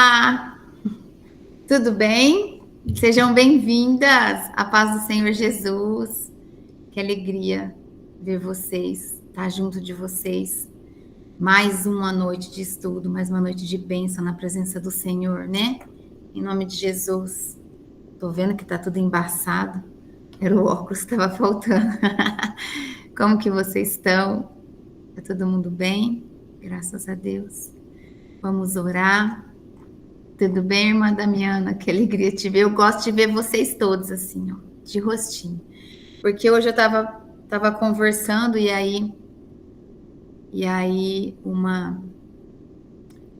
Olá, tudo bem? Sejam bem-vindas à paz do Senhor Jesus. Que alegria ver vocês, estar junto de vocês. Mais uma noite de estudo, mais uma noite de bênção na presença do Senhor, né? Em nome de Jesus. Tô vendo que tá tudo embaçado. Era o óculos que estava faltando. Como que vocês estão? Tá todo mundo bem? Graças a Deus. Vamos orar. Tudo bem, irmã Damiana? Que alegria te ver. Eu gosto de ver vocês todos assim, ó, de rostinho. Porque hoje eu tava conversando e aí uma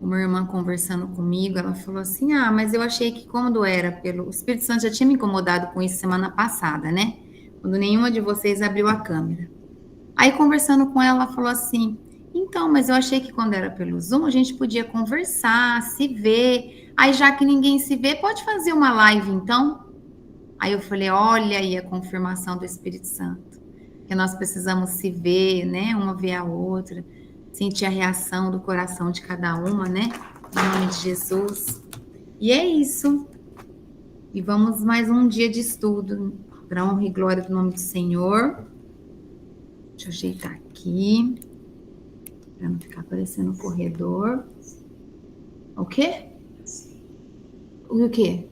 irmã conversando comigo, ela falou assim: "Ah, mas eu achei que quando era pelo o Espírito Santo já tinha me incomodado com isso semana passada, né? Quando nenhuma de vocês abriu a câmera". Aí conversando com ela, ela falou assim: "Então, mas eu achei que quando era pelo Zoom a gente podia conversar, se ver. Aí já que ninguém se vê, pode fazer uma live então?" Aí eu falei: "Olha aí a confirmação do Espírito Santo, que nós precisamos se ver, né? Uma ver a outra, sentir a reação do coração de cada uma, né? Em nome de Jesus." E é isso. E vamos mais um dia de estudo, para honra e glória do nome do Senhor. Deixa eu ajeitar aqui, para não ficar aparecendo no corredor. O quê? O quê?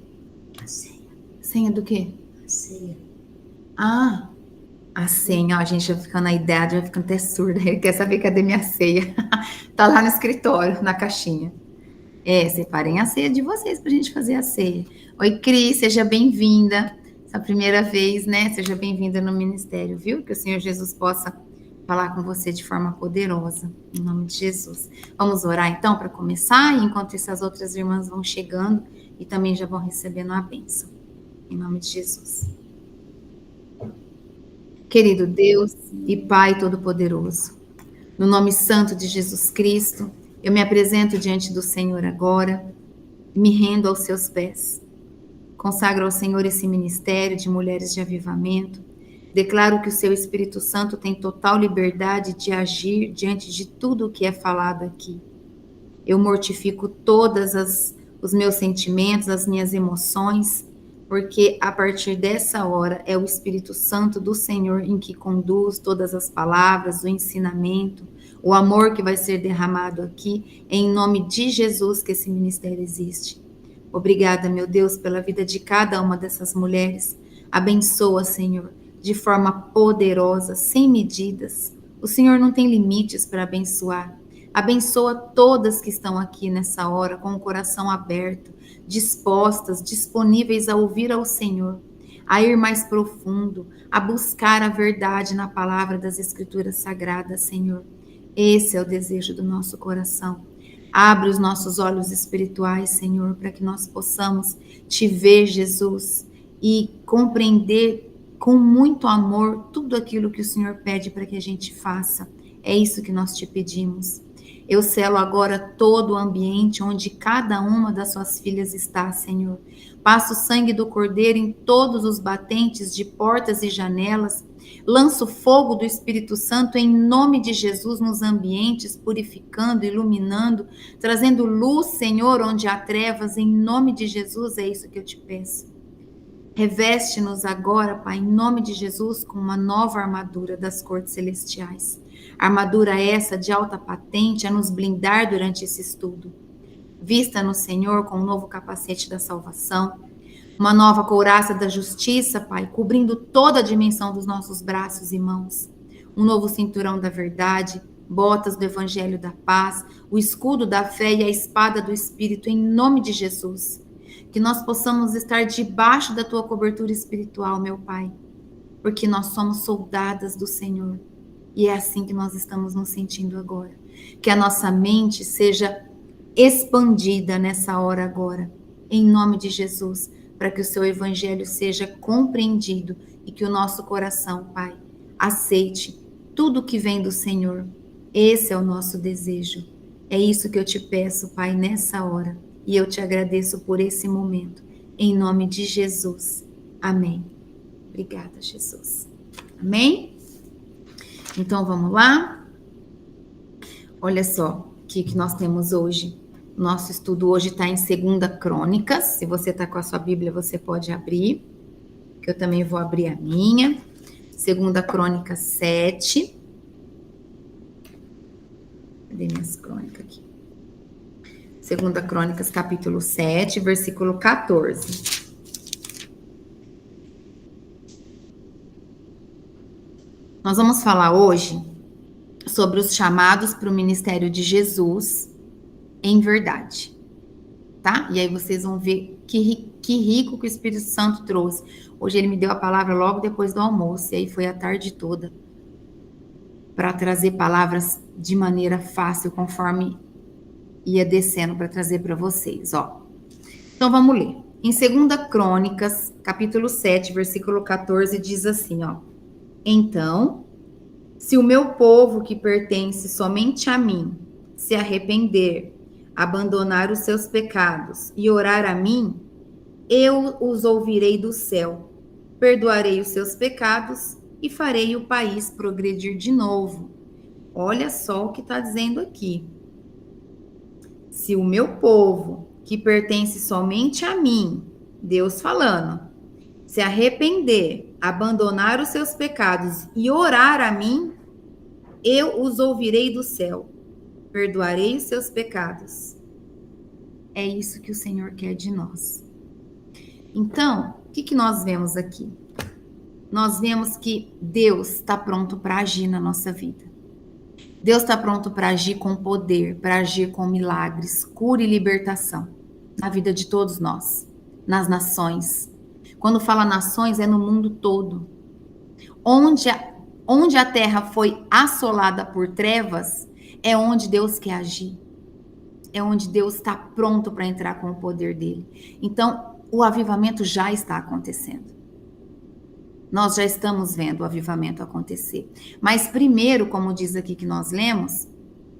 A senha. Senha do quê? A senha. Ah, a senha. Ó, a gente vai ficando na idade, vai ficando até surda. Ele quer saber cadê minha ceia. Tá lá no escritório, na caixinha. Separem a ceia de vocês pra gente fazer a ceia. Oi, Cris, seja bem-vinda. Essa primeira vez, né? Seja bem-vinda no ministério, viu? Que o Senhor Jesus possa falar com você de forma poderosa, em nome de Jesus. Vamos orar então para começar, e enquanto essas outras irmãs vão chegando e também já vão recebendo a bênção, em nome de Jesus. Querido Deus e Pai Todo-Poderoso, no nome santo de Jesus Cristo, eu me apresento diante do Senhor agora, me rendo aos seus pés. Consagro ao Senhor esse ministério de mulheres de avivamento. Declaro que o seu Espírito Santo tem total liberdade de agir diante de tudo o que é falado aqui. Eu mortifico os meus sentimentos, as minhas emoções, porque a partir dessa hora é o Espírito Santo do Senhor em que conduz todas as palavras, o ensinamento, o amor que vai ser derramado aqui, em nome de Jesus que esse ministério existe. Obrigada, meu Deus, pela vida de cada uma dessas mulheres. Abençoa, Senhor, de forma poderosa, sem medidas. O Senhor não tem limites para abençoar. Abençoa todas que estão aqui nessa hora, com o coração aberto, dispostas, disponíveis a ouvir ao Senhor, a ir mais profundo, a buscar a verdade na palavra das Escrituras Sagradas, Senhor. Esse é o desejo do nosso coração. Abre os nossos olhos espirituais, Senhor, para que nós possamos te ver, Jesus, e compreender com muito amor tudo aquilo que o Senhor pede para que a gente faça. É isso que nós te pedimos. Eu selo agora todo o ambiente onde cada uma das suas filhas está, Senhor. Passa o sangue do Cordeiro em todos os batentes de portas e janelas. Lança o fogo do Espírito Santo em nome de Jesus nos ambientes, purificando, iluminando, trazendo luz, Senhor, onde há trevas. Em nome de Jesus, é isso que eu te peço. Reveste-nos agora, Pai, em nome de Jesus, com uma nova armadura das cortes celestiais. Armadura essa de alta patente a nos blindar durante esse estudo. Vista-nos, Senhor, com um novo capacete da salvação, uma nova couraça da justiça, Pai, cobrindo toda a dimensão dos nossos braços e mãos. Um novo cinturão da verdade, botas do evangelho da paz, o escudo da fé e a espada do Espírito, em nome de Jesus. Que nós possamos estar debaixo da tua cobertura espiritual, meu Pai, porque nós somos soldadas do Senhor. E é assim que nós estamos nos sentindo agora. Que a nossa mente seja expandida nessa hora agora, em nome de Jesus, para que o seu evangelho seja compreendido e que o nosso coração, Pai, aceite tudo que vem do Senhor. Esse é o nosso desejo. É isso que eu te peço, Pai, nessa hora. E eu te agradeço por esse momento. Em nome de Jesus. Amém. Obrigada, Jesus. Amém? Então vamos lá. Olha só o que nós temos hoje. Nosso estudo hoje está em 2 Crônicas. Se você está com a sua Bíblia, você pode abrir, que eu também vou abrir a minha. 2 Crônicas 7. Cadê minhas crônicas aqui? 2 Crônicas, capítulo 7, versículo 14. Nós vamos falar hoje sobre os chamados para o ministério de Jesus em verdade, tá? E aí vocês vão ver que rico que o Espírito Santo trouxe. Hoje ele me deu a palavra logo depois do almoço, e aí foi a tarde toda para trazer palavras de maneira fácil, conforme ia descendo para trazer para vocês, ó. Então vamos ler. Em 2 Crônicas, capítulo 7, versículo 14, diz assim, ó: Então, se o meu povo que pertence somente a mim se arrepender, abandonar os seus pecados e orar a mim, eu os ouvirei do céu, perdoarei os seus pecados e farei o país progredir de novo. Olha só o que está dizendo aqui. Se o meu povo, que pertence somente a mim, Deus falando, se arrepender, abandonar os seus pecados e orar a mim, eu os ouvirei do céu, perdoarei os seus pecados. É isso que o Senhor quer de nós. Então, o que nós vemos aqui? Nós vemos que Deus está pronto para agir na nossa vida. Deus está pronto para agir com poder, para agir com milagres, cura e libertação na vida de todos nós, nas nações. Quando fala nações, é no mundo todo. Onde a terra foi assolada por trevas, é onde Deus quer agir. É onde Deus está pronto para entrar com o poder dele. Então, o avivamento já está acontecendo. Nós já estamos vendo o avivamento acontecer. Mas primeiro, como diz aqui que nós lemos,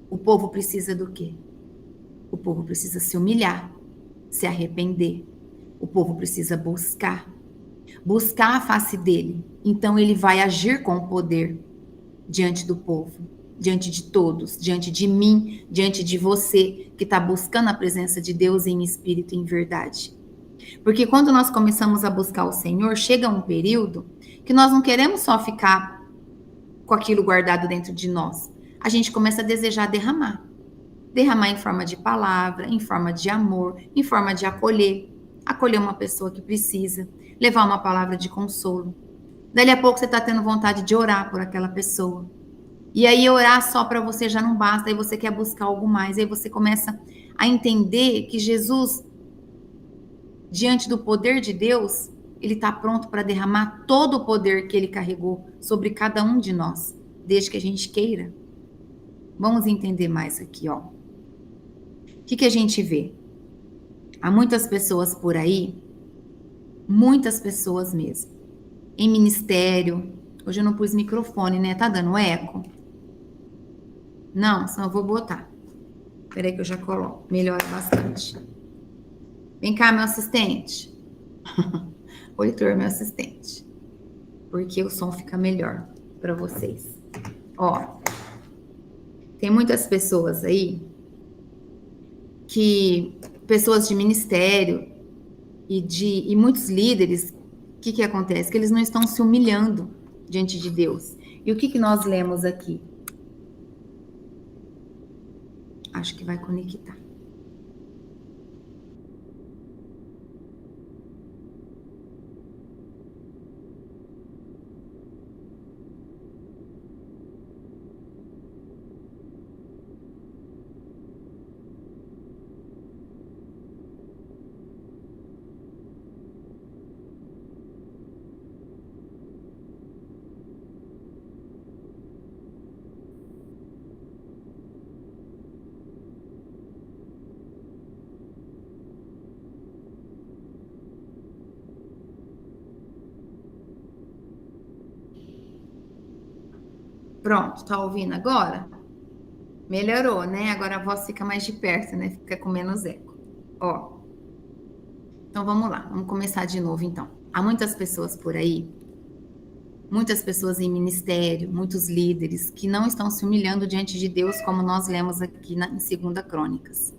o povo precisa do quê? O povo precisa se humilhar, se arrepender. O povo precisa buscar a face dele. Então ele vai agir com o poder diante do povo, diante de todos, diante de mim, diante de você que está buscando a presença de Deus em espírito e em verdade. Porque quando nós começamos a buscar o Senhor, chega um período que nós não queremos só ficar com aquilo guardado dentro de nós. A gente começa a desejar derramar. Derramar em forma de palavra, em forma de amor, em forma de acolher uma pessoa que precisa, levar uma palavra de consolo. Dali a pouco você está tendo vontade de orar por aquela pessoa. E aí orar só para você já não basta, aí você quer buscar algo mais, aí você começa a entender que Jesus, diante do poder de Deus, ele está pronto para derramar todo o poder que ele carregou sobre cada um de nós, desde que a gente queira. Vamos entender mais aqui, ó. O que a gente vê? Há muitas pessoas por aí, muitas pessoas mesmo, em ministério. Hoje eu não pus microfone, né? Tá dando eco? Não, senão eu vou botar. Peraí que eu já coloco. Melhora bastante. Vem cá, meu assistente. O Heitor, meu assistente. Porque o som fica melhor para vocês. Ó, tem muitas pessoas aí pessoas de ministério e muitos líderes, o que acontece? Que eles não estão se humilhando diante de Deus. E o que nós lemos aqui? Acho que vai conectar. Pronto, tá ouvindo agora? Melhorou, né? Agora a voz fica mais de perto, né? Fica com menos eco. Ó. Então vamos lá, vamos começar de novo então. Há muitas pessoas por aí, muitas pessoas em ministério, muitos líderes que não estão se humilhando diante de Deus, como nós lemos aqui em 2 Crônicas.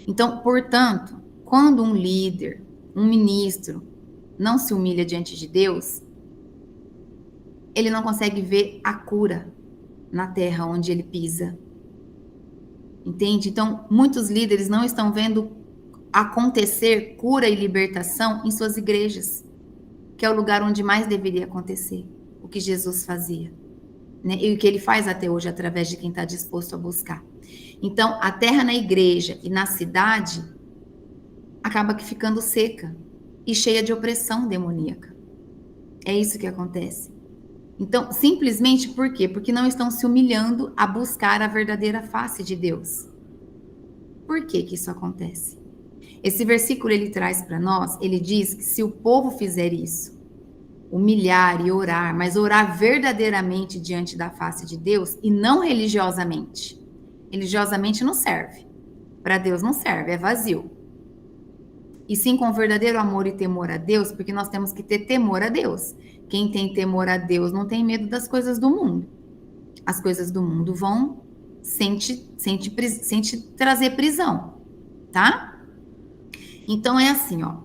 Então, portanto, quando um líder, um ministro, não se humilha diante de Deus, ele não consegue ver a cura na terra onde ele pisa. Entende? Então, muitos líderes não estão vendo acontecer cura e libertação em suas igrejas, que é o lugar onde mais deveria acontecer, o que Jesus fazia, né? E o que ele faz até hoje através de quem está disposto a buscar. Então, a terra na igreja e na cidade acaba que ficando seca e cheia de opressão demoníaca. É isso que acontece. Então, simplesmente por quê? Porque não estão se humilhando a buscar a verdadeira face de Deus. Por que que isso acontece? Esse versículo ele traz para nós, ele diz que se o povo fizer isso, humilhar e orar, mas orar verdadeiramente diante da face de Deus e não religiosamente. Religiosamente não serve. Para Deus não serve, é vazio. E sim com verdadeiro amor e temor a Deus, porque nós temos que ter temor a Deus. Quem tem temor a Deus não tem medo das coisas do mundo. As coisas do mundo vão sente trazer prisão, tá? Então é assim, ó.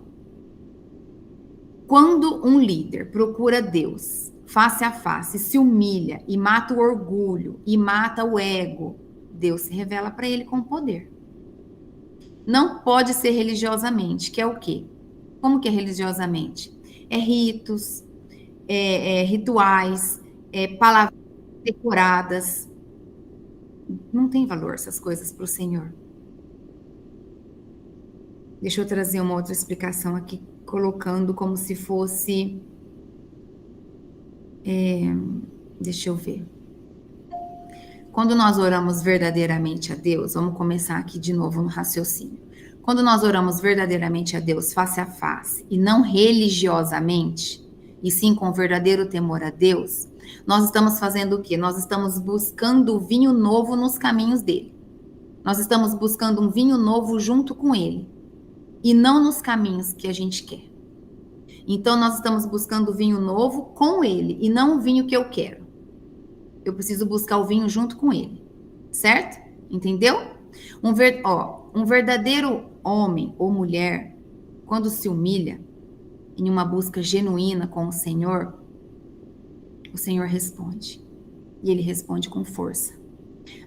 Quando um líder procura Deus face a face, se humilha e mata o orgulho e mata o ego, Deus se revela para ele com poder. Não pode ser religiosamente, que é o quê? Como que é religiosamente? É ritos, rituais, palavras decoradas. Não tem valor essas coisas para o Senhor. Deixa eu trazer uma outra explicação aqui, colocando como se fosse... deixa eu ver. Quando nós oramos verdadeiramente a Deus, vamos começar aqui de novo no raciocínio. Quando nós oramos verdadeiramente a Deus face a face, e não religiosamente, e sim com verdadeiro temor a Deus, nós estamos fazendo o quê? Nós estamos buscando vinho novo nos caminhos dele. Nós estamos buscando um vinho novo junto com ele, e não nos caminhos que a gente quer. Então, nós estamos buscando vinho novo com ele, e não o vinho que eu quero. Eu preciso buscar o vinho junto com ele, certo? Entendeu? Um verdadeiro homem ou mulher, quando se humilha em uma busca genuína com o Senhor responde. E ele responde com força.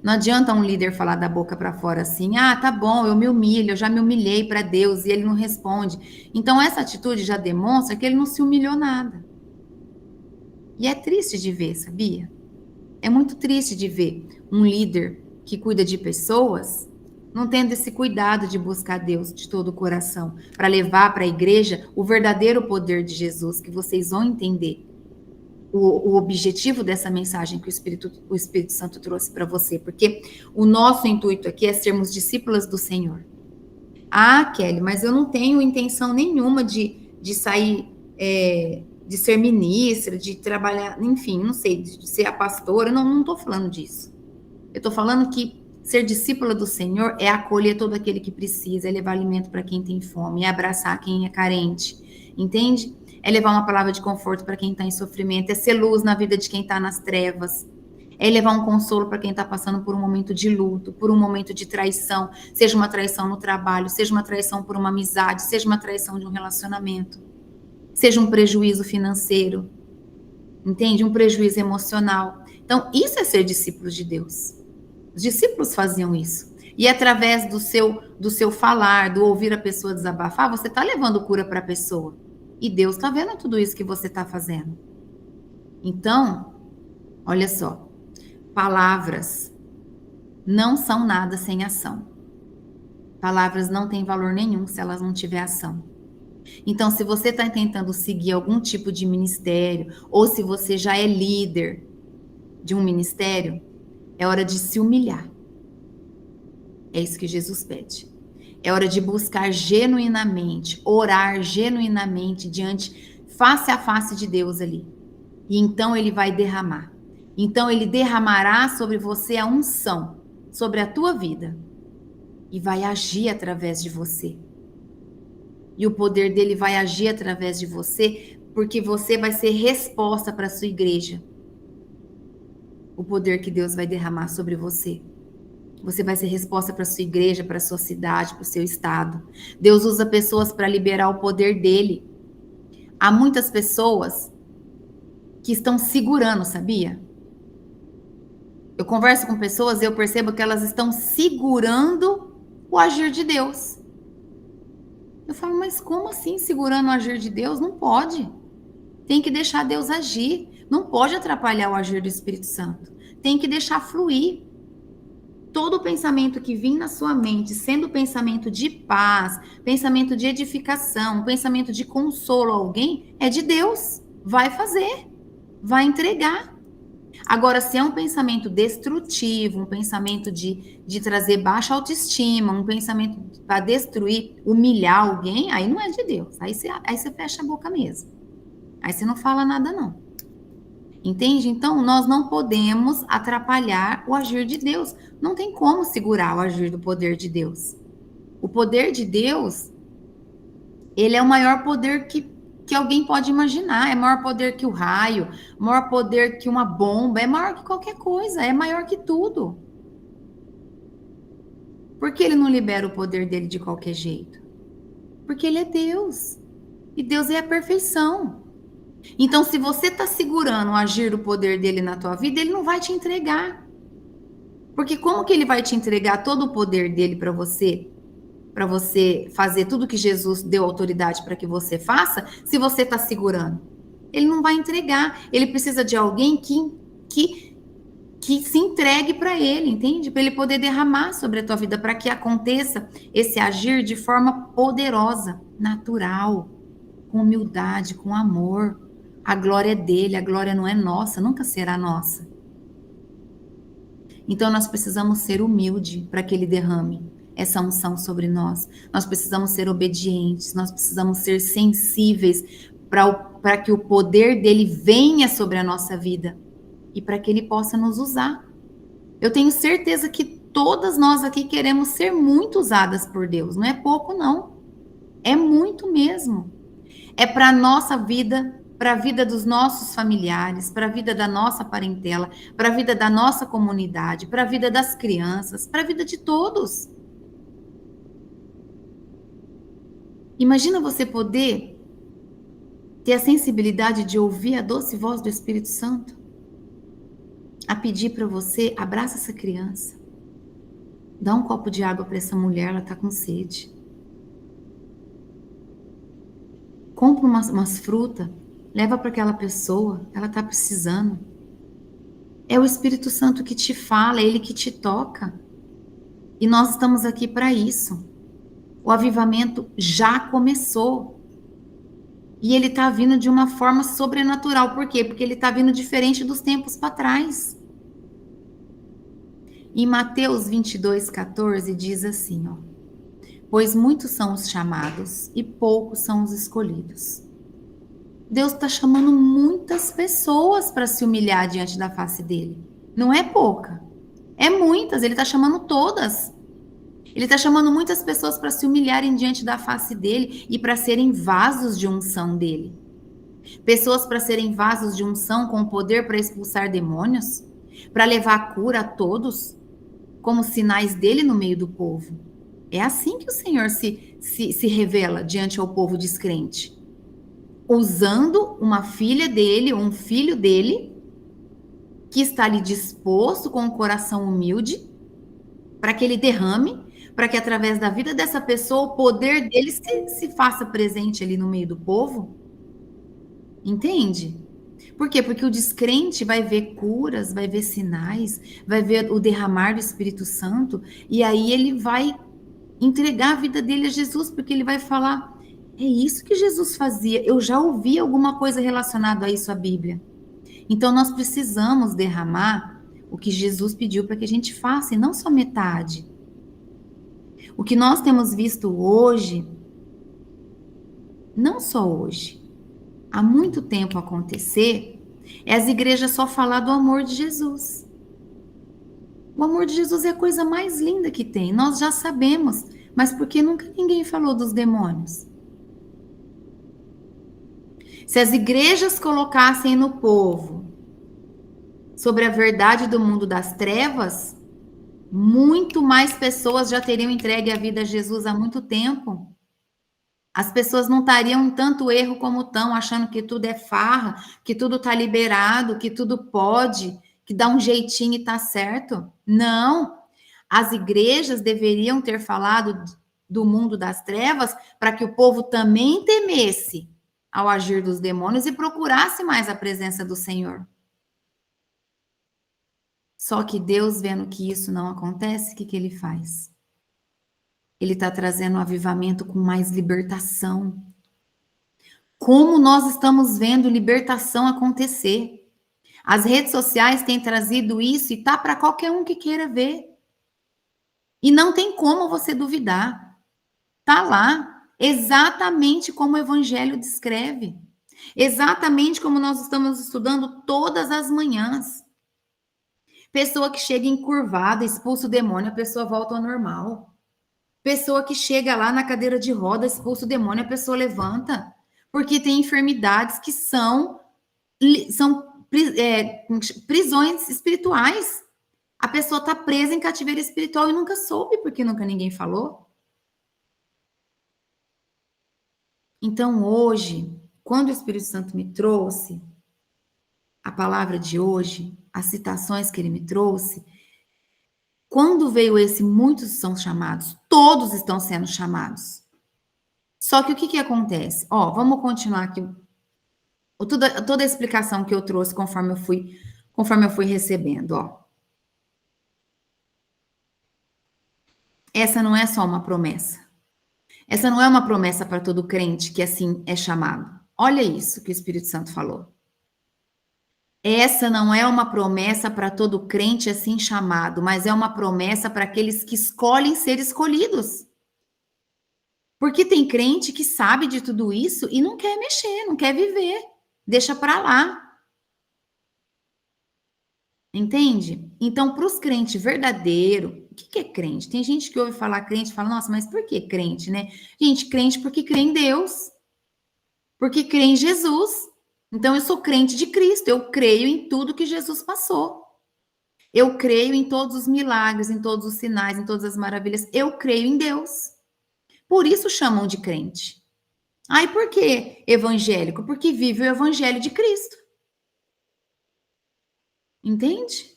Não adianta um líder falar da boca para fora assim, tá bom, eu me humilho, eu já me humilhei para Deus, e ele não responde. Então, essa atitude já demonstra que ele não se humilhou nada. E é triste de ver, sabia? É muito triste de ver um líder que cuida de pessoas não tendo esse cuidado de buscar Deus de todo o coração, para levar para a igreja o verdadeiro poder de Jesus, que vocês vão entender o objetivo dessa mensagem que o Espírito Santo trouxe para você, porque o nosso intuito aqui é sermos discípulas do Senhor. Kelly, mas eu não tenho intenção nenhuma de sair... de ser ministra, de trabalhar, enfim, não sei, de ser a pastora, não estou falando disso. Eu estou falando que ser discípula do Senhor é acolher todo aquele que precisa, é levar alimento para quem tem fome, é abraçar quem é carente, entende? É levar uma palavra de conforto para quem está em sofrimento, é ser luz na vida de quem está nas trevas, é levar um consolo para quem está passando por um momento de luto, por um momento de traição, seja uma traição no trabalho, seja uma traição por uma amizade, seja uma traição de um relacionamento. Seja um prejuízo financeiro, entende? Um prejuízo emocional. Então, isso é ser discípulos de Deus. Os discípulos faziam isso. E através do seu falar, do ouvir a pessoa desabafar, você está levando cura para a pessoa. E Deus está vendo tudo isso que você está fazendo. Então, olha só, palavras não são nada sem ação. Palavras não têm valor nenhum se elas não tiverem ação. Então, se você está tentando seguir algum tipo de ministério, ou se você já é líder de um ministério, é hora de se humilhar. É isso que Jesus pede. É hora de buscar genuinamente, orar genuinamente face a face de Deus ali. E então ele vai derramar. Então ele derramará sobre você a unção, sobre a tua vida. E vai agir através de você. E o poder dele vai agir através de você, porque você vai ser resposta para a sua igreja. O poder que Deus vai derramar sobre você. Você vai ser resposta para sua igreja, para sua cidade, para o seu estado. Deus usa pessoas para liberar o poder dele. Há muitas pessoas que estão segurando, sabia? Eu converso com pessoas e eu percebo que elas estão segurando o agir de Deus. Eu falo, mas como assim segurando o agir de Deus? Não pode. Tem que deixar Deus agir. Não pode atrapalhar o agir do Espírito Santo. Tem que deixar fluir. Todo pensamento que vir na sua mente, sendo pensamento de paz, pensamento de edificação, pensamento de consolo a alguém, é de Deus. Vai fazer. Vai entregar. Agora, se é um pensamento destrutivo, um pensamento de trazer baixa autoestima, um pensamento para destruir, humilhar alguém, aí não é de Deus. Aí você fecha a boca mesmo. Aí você não fala nada, não. Entende? Então, nós não podemos atrapalhar o agir de Deus. Não tem como segurar o agir do poder de Deus. O poder de Deus, ele é o maior poder que alguém pode imaginar. É maior poder que o raio, maior poder que uma bomba, é maior que qualquer coisa, é maior que tudo. Por que ele não libera o poder dele de qualquer jeito? Porque ele é Deus. E Deus é a perfeição. Então, se você está segurando o agir do poder dele na tua vida, ele não vai te entregar. Porque como que ele vai te entregar todo o poder dele para você fazer tudo que Jesus deu autoridade para que você faça, se você está segurando? Ele não vai entregar. Ele precisa de alguém que se entregue para ele, entende? Para ele poder derramar sobre a tua vida, para que aconteça esse agir de forma poderosa, natural, com humildade, com amor. A glória é dele, a glória não é nossa, nunca será nossa. Então nós precisamos ser humildes para que ele derrame essa unção sobre nós. Nós precisamos ser obedientes, nós precisamos ser sensíveis para que o poder dele venha sobre a nossa vida e para que ele possa nos usar. Eu tenho certeza que todas nós aqui queremos ser muito usadas por Deus, não é pouco não, é muito mesmo. É para a nossa vida, para a vida dos nossos familiares, para a vida da nossa parentela, para a vida da nossa comunidade, para a vida das crianças, para a vida de todos. Imagina você poder ter a sensibilidade de ouvir a doce voz do Espírito Santo a pedir para você, abraça essa criança, dá um copo de água para essa mulher, ela está com sede. Compra umas frutas, leva para aquela pessoa, ela está precisando. É o Espírito Santo que te fala, é ele que te toca. E nós estamos aqui para isso. O avivamento já começou. E ele está vindo de uma forma sobrenatural. Por quê? Porque ele está vindo diferente dos tempos para trás. Em Mateus 22:14 diz assim, ó: pois muitos são os chamados e poucos são os escolhidos. Deus está chamando muitas pessoas para se humilhar diante da face dele. Não é pouca, é muitas, ele está chamando todas. Ele está chamando muitas pessoas para se humilharem diante da face dele e para serem vasos de unção dele. Pessoas para serem vasos de unção com poder para expulsar demônios, para levar a cura a todos, como sinais dele no meio do povo. É assim que o Senhor se revela diante ao povo descrente. Usando uma filha dele, um filho dele, que está ali disposto, com um coração humilde, para que ele derrame, para que através da vida dessa pessoa o poder dele se faça presente ali no meio do povo. Entende? Por quê? Porque o descrente vai ver curas, vai ver sinais, vai ver o derramar do Espírito Santo, e aí ele vai entregar a vida dele a Jesus, porque ele vai falar, é isso que Jesus fazia, eu já ouvi alguma coisa relacionada a isso, a Bíblia. Então nós precisamos derramar o que Jesus pediu para que a gente faça, e não só metade. O que nós temos visto hoje, não só hoje, há muito tempo acontecer, é as igrejas só falar do amor de Jesus. O amor de Jesus é a coisa mais linda que tem, nós já sabemos, mas por que nunca ninguém falou dos demônios? Se as igrejas colocassem no povo sobre a verdade do mundo das trevas, Muito mais pessoas já teriam entregue a vida a Jesus há muito tempo. As pessoas não estariam em tanto erro como estão, achando que tudo é farra, que tudo está liberado, que tudo pode, que dá um jeitinho e está certo. Não. As igrejas deveriam ter falado do mundo das trevas para que o povo também temesse ao agir dos demônios e procurasse mais a presença do Senhor. Só que Deus, vendo que isso não acontece, o que ele faz? Ele está trazendo um avivamento com mais libertação. Como nós estamos vendo libertação acontecer. As redes sociais têm trazido isso e tá para qualquer um que queira ver. E não tem como você duvidar. Tá lá, exatamente como o evangelho descreve. Exatamente como nós estamos estudando todas as manhãs. Pessoa que chega encurvada, expulsa o demônio, a pessoa volta ao normal. Pessoa que chega lá na cadeira de roda, expulsa o demônio, a pessoa levanta. Porque tem enfermidades que são prisões espirituais. A pessoa está presa em cativeiro espiritual e nunca soube, porque nunca ninguém falou. Então, hoje, quando o Espírito Santo me trouxe a palavra de hoje, as citações que ele me trouxe, quando veio esse, muitos são chamados, todos estão sendo chamados. Só que o que acontece? Vamos continuar aqui. Toda a explicação que eu trouxe conforme eu fui recebendo, Essa não é só uma promessa. Essa não é uma promessa para todo crente que assim é chamado. Olha isso que o Espírito Santo falou. Essa não é uma promessa para todo crente assim chamado, mas é uma promessa para aqueles que escolhem ser escolhidos. Porque tem crente que sabe de tudo isso e não quer mexer, não quer viver. Deixa para lá. Entende? Então, para os crentes verdadeiros, o que é crente? Tem gente que ouve falar crente e fala, nossa, mas por que crente, né? Gente, crente porque crê em Deus, porque crê em Jesus. Então, eu sou crente de Cristo, eu creio em tudo que Jesus passou. Eu creio em todos os milagres, em todos os sinais, em todas as maravilhas. Eu creio em Deus. Por isso chamam de crente. E por que evangélico? Porque vive o evangelho de Cristo. Entende?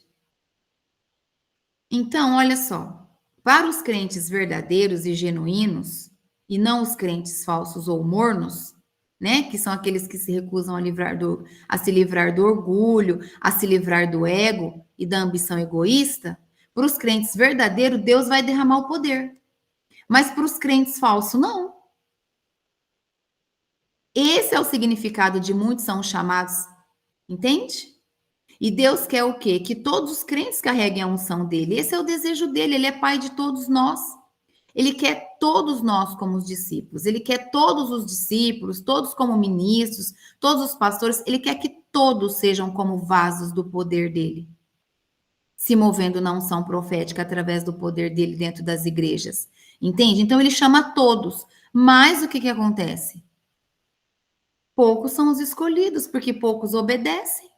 Então, olha só, para os crentes verdadeiros e genuínos, e não os crentes falsos ou mornos, né, que são aqueles que se recusam a se livrar do orgulho, a se livrar do ego e da ambição egoísta, para os crentes verdadeiros, Deus vai derramar o poder. Mas para os crentes falsos, não. Esse é o significado de muitos são chamados, entende? E Deus quer o quê? Que todos os crentes carreguem a unção dele. Esse é o desejo dele, ele é pai de todos nós. Ele quer todos nós como os discípulos. Ele quer todos os discípulos, todos como ministros, todos os pastores. Ele quer que todos sejam como vasos do poder dele, se movendo na unção profética através do poder dele dentro das igrejas. Entende? Então ele chama todos. Mas o que acontece? Poucos são os escolhidos, porque poucos obedecem.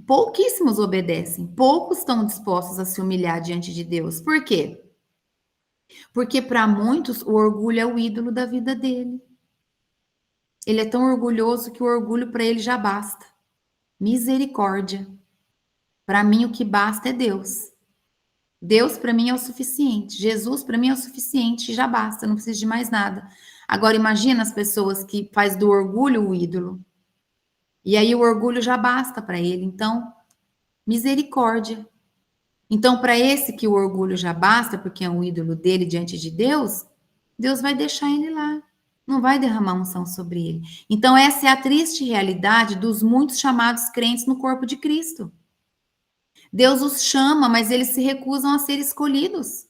Pouquíssimos obedecem, poucos estão dispostos a se humilhar diante de Deus. Por quê? Porque para muitos o orgulho é o ídolo da vida dele. Ele é tão orgulhoso que o orgulho para ele já basta. Misericórdia. Para mim o que basta é Deus. Deus para mim é o suficiente. Jesus para mim é o suficiente, já basta, não preciso de mais nada. Agora imagina as pessoas que faz do orgulho o ídolo. E aí o orgulho já basta para ele. Então, misericórdia. Então, para esse que o orgulho já basta, porque é um ídolo dele diante de Deus, Deus vai deixar ele lá. Não vai derramar unção sobre ele. Então, essa é a triste realidade dos muitos chamados crentes no corpo de Cristo. Deus os chama, mas eles se recusam a ser escolhidos.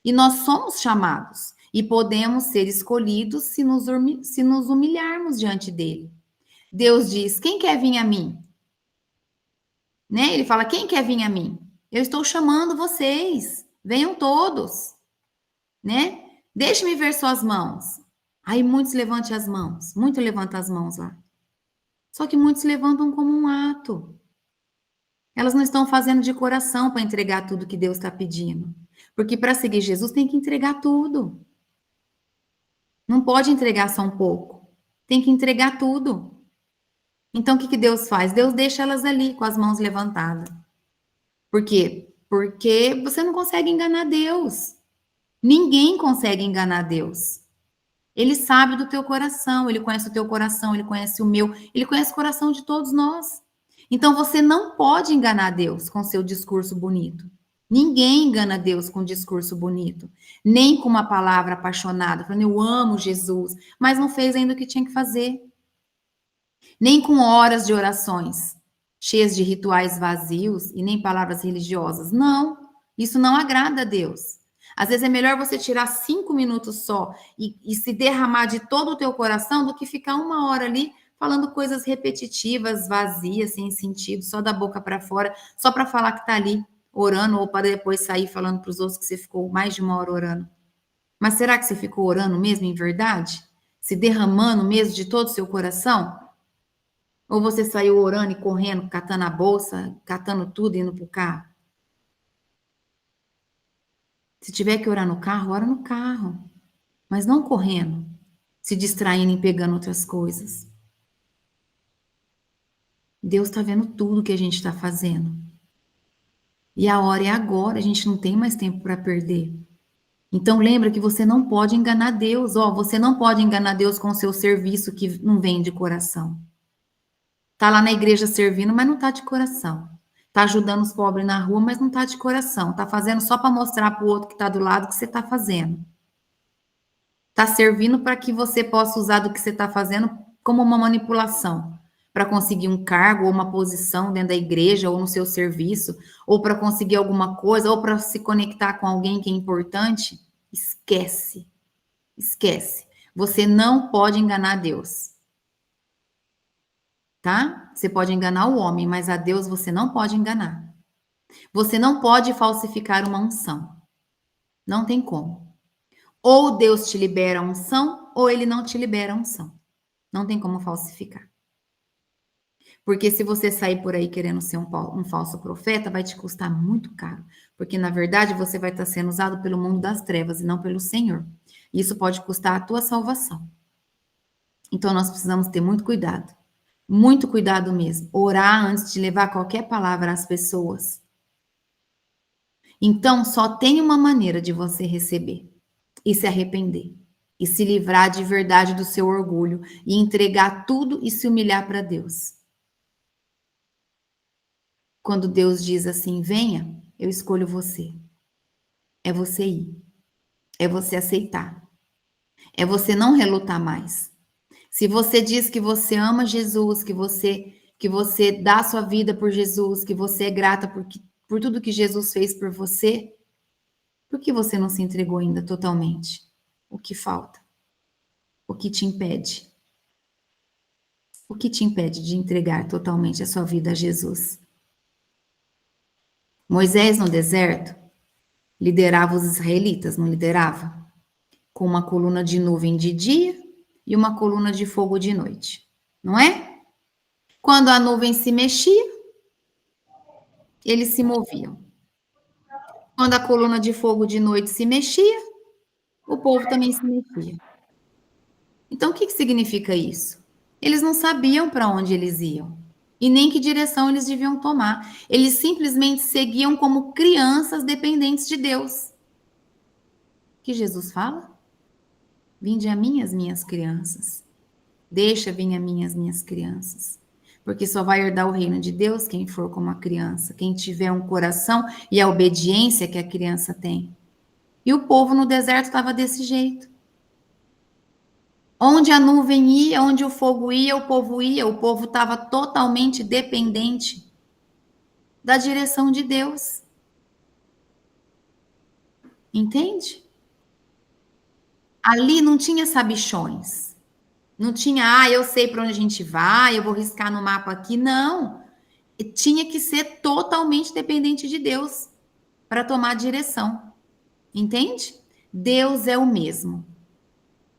E nós somos chamados. E podemos ser escolhidos se nos humilharmos diante dele. Deus diz, quem quer vir a mim? Né? Ele fala, quem quer vir a mim? Eu estou chamando vocês. Venham todos. Né? Deixe-me ver suas mãos. Aí muitos levantem as mãos. Muitos levantam as mãos lá. Só que muitos levantam como um ato. Elas não estão fazendo de coração para entregar tudo que Deus está pedindo. Porque para seguir Jesus tem que entregar tudo. Não pode entregar só um pouco. Tem que entregar tudo. Então, o que Deus faz? Deus deixa elas ali com as mãos levantadas. Por quê? Porque você não consegue enganar Deus. Ninguém consegue enganar Deus. Ele sabe do teu coração, ele conhece o teu coração, ele conhece o meu, ele conhece o coração de todos nós. Então, você não pode enganar Deus com seu discurso bonito. Ninguém engana Deus com um discurso bonito, nem com uma palavra apaixonada, falando eu amo Jesus, mas não fez ainda o que tinha que fazer. Nem com horas de orações cheias de rituais vazios e nem palavras religiosas. Não, isso não agrada a Deus. Às vezes é melhor você tirar 5 minutos só e se derramar de todo o teu coração do que ficar 1 hora ali falando coisas repetitivas, vazias, sem sentido, só da boca para fora, só para falar que está ali orando ou para depois sair falando para os outros que você ficou mais de 1 hora orando. Mas será que você ficou orando mesmo em verdade? Se derramando mesmo de todo o seu coração? Ou você saiu orando e correndo, catando a bolsa, catando tudo e indo pro carro? Se tiver que orar no carro, ora no carro. Mas não correndo, se distraindo e pegando outras coisas. Deus está vendo tudo que a gente está fazendo. E a hora é agora, a gente não tem mais tempo para perder. Então lembra que você não pode enganar Deus. Ó, você não pode enganar Deus com o seu serviço que não vem de coração. Tá lá na igreja servindo, mas não tá de coração. Tá ajudando os pobres na rua, mas não tá de coração. Tá fazendo só para mostrar para o outro que tá do lado que você tá fazendo. Tá servindo para que você possa usar do que você tá fazendo como uma manipulação, para conseguir um cargo ou uma posição dentro da igreja ou no seu serviço, ou para conseguir alguma coisa, ou para se conectar com alguém que é importante. Esquece. Esquece. Você não pode enganar Deus. Tá? Você pode enganar o homem, mas a Deus você não pode enganar. Você não pode falsificar uma unção. Não tem como. Ou Deus te libera a unção, ou ele não te libera a unção. Não tem como falsificar. Porque se você sair por aí querendo ser um falso profeta, vai te custar muito caro. Porque, na verdade, você vai estar sendo usado pelo mundo das trevas e não pelo Senhor. Isso pode custar a tua salvação. Então, nós precisamos ter muito cuidado. Muito cuidado mesmo. Orar antes de levar qualquer palavra às pessoas. Então, só tem uma maneira de você receber e se arrepender. E se livrar de verdade do seu orgulho e entregar tudo e se humilhar para Deus. Quando Deus diz assim, venha, eu escolho você. É você ir. É você aceitar. É você não relutar mais. Se você diz que você ama Jesus, que você dá sua vida por Jesus, que você é grata por tudo que Jesus fez por você, por que você não se entregou ainda totalmente? O que falta? O que te impede? O que te impede de entregar totalmente a sua vida a Jesus? Moisés no deserto liderava os israelitas, não liderava? Com uma coluna de nuvem de dia e uma coluna de fogo de noite, não é? Quando a nuvem se mexia, eles se moviam. Quando a coluna de fogo de noite se mexia, o povo também se mexia. Então, o que significa isso? Eles não sabiam para onde eles iam e nem que direção eles deviam tomar. Eles simplesmente seguiam como crianças dependentes de Deus. Que Jesus fala? Vinde a mim, as minhas crianças. Deixa vir a mim, as minhas crianças. Porque só vai herdar o reino de Deus quem for como a criança, quem tiver um coração e a obediência que a criança tem. E o povo no deserto estava desse jeito. Onde a nuvem ia, onde o fogo ia, o povo estava totalmente dependente da direção de Deus. Entende? Ali não tinha sabichões. Não tinha, eu sei para onde a gente vai, eu vou riscar no mapa aqui. Não. Tinha que ser totalmente dependente de Deus para tomar direção. Entende? Deus é o mesmo.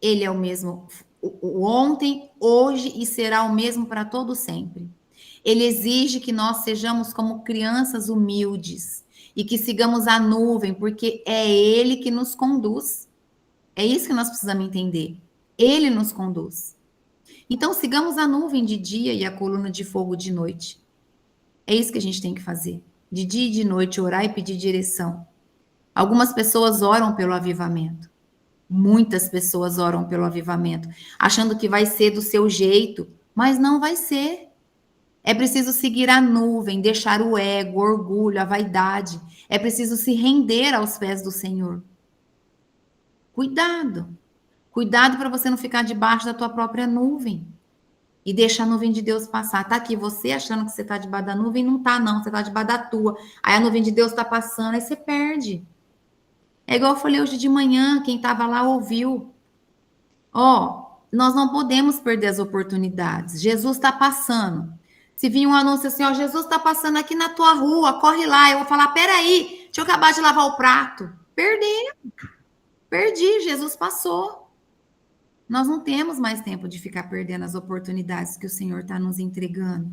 Ele é o mesmo o ontem, hoje e será o mesmo para todo sempre. Ele exige que nós sejamos como crianças humildes e que sigamos a nuvem, porque é Ele que nos conduz. É isso que nós precisamos entender. Ele nos conduz. Então, sigamos a nuvem de dia e a coluna de fogo de noite. É isso que a gente tem que fazer. De dia e de noite, orar e pedir direção. Algumas pessoas oram pelo avivamento. Muitas pessoas oram pelo avivamento, achando que vai ser do seu jeito, mas não vai ser. É preciso seguir a nuvem, deixar o ego, o orgulho, a vaidade. É preciso se render aos pés do Senhor. Cuidado. Cuidado para você não ficar debaixo da tua própria nuvem e deixar a nuvem de Deus passar. Tá aqui você achando que você tá debaixo da nuvem, não tá não, você tá debaixo da tua. Aí a nuvem de Deus tá passando, aí você perde. É igual eu falei hoje de manhã, quem tava lá ouviu. Ó, nós não podemos perder as oportunidades. Jesus está passando. Se vir um anúncio assim, ó, Jesus está passando aqui na tua rua, corre lá. Eu vou falar, peraí, deixa eu acabar de lavar o prato. Perdi, Jesus passou. Nós não temos mais tempo de ficar perdendo as oportunidades que o Senhor está nos entregando.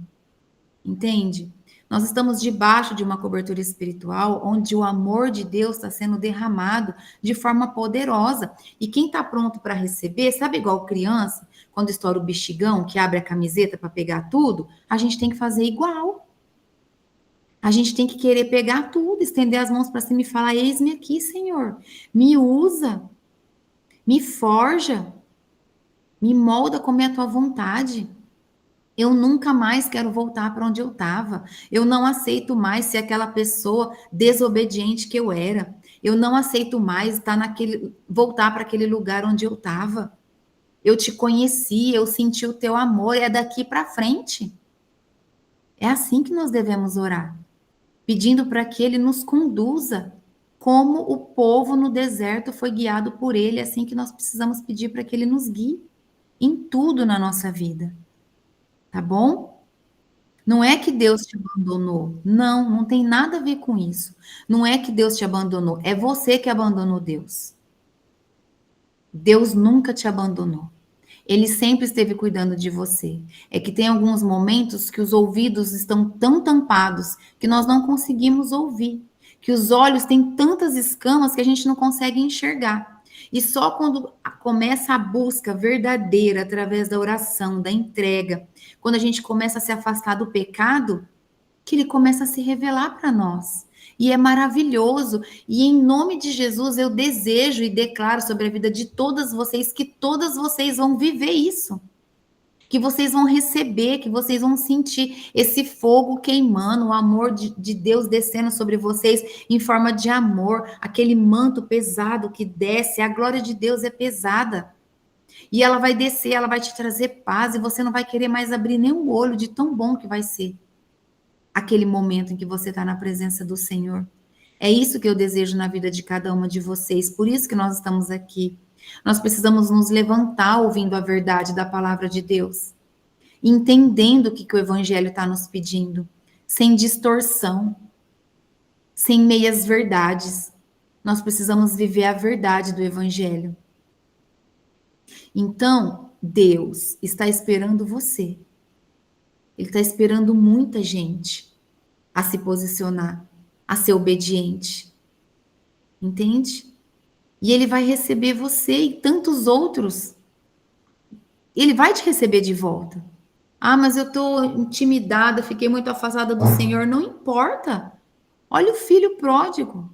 Entende? Nós estamos debaixo de uma cobertura espiritual onde o amor de Deus está sendo derramado de forma poderosa. E quem está pronto para receber, sabe igual criança, quando estoura o bexigão, que abre a camiseta para pegar tudo, a gente tem que fazer igual. A gente tem que querer pegar tudo, estender as mãos para cima e falar: eis-me aqui, Senhor. Me usa, me forja, me molda como é a tua vontade. Eu nunca mais quero voltar para onde eu estava. Eu não aceito mais ser aquela pessoa desobediente que eu era. Eu não aceito mais voltar para aquele lugar onde eu estava. Eu te conheci, eu senti o teu amor, é daqui para frente. É assim que nós devemos orar, pedindo para que ele nos conduza, como o povo no deserto foi guiado por ele, é assim que nós precisamos pedir para que ele nos guie em tudo na nossa vida. Tá bom? Não é que Deus te abandonou. Não, não tem nada a ver com isso. Não é que Deus te abandonou. É você que abandonou Deus. Deus nunca te abandonou. Ele sempre esteve cuidando de você. É que tem alguns momentos que os ouvidos estão tão tampados que nós não conseguimos ouvir. Que os olhos têm tantas escamas que a gente não consegue enxergar. E só quando começa a busca verdadeira através da oração, da entrega, quando a gente começa a se afastar do pecado, que ele começa a se revelar para nós. E é maravilhoso. E em nome de Jesus, eu desejo e declaro sobre a vida de todas vocês que todas vocês vão viver isso. Que vocês vão receber, que vocês vão sentir esse fogo queimando, o amor de Deus descendo sobre vocês em forma de amor, aquele manto pesado que desce, a glória de Deus é pesada. E ela vai descer, ela vai te trazer paz, e você não vai querer mais abrir nenhum olho de tão bom que vai ser aquele momento em que você está na presença do Senhor. É isso que eu desejo na vida de cada uma de vocês, por isso que nós estamos aqui. Nós precisamos nos levantar ouvindo a verdade da palavra de Deus, entendendo o que o Evangelho está nos pedindo, sem distorção, sem meias verdades. Nós precisamos viver a verdade do Evangelho. Então, Deus está esperando você. Ele está esperando muita gente a se posicionar, a ser obediente. Entende? E ele vai receber você e tantos outros. Ele vai te receber de volta. Ah, mas eu estou intimidada, fiquei muito afastada do Senhor. Não importa. Olha o filho pródigo.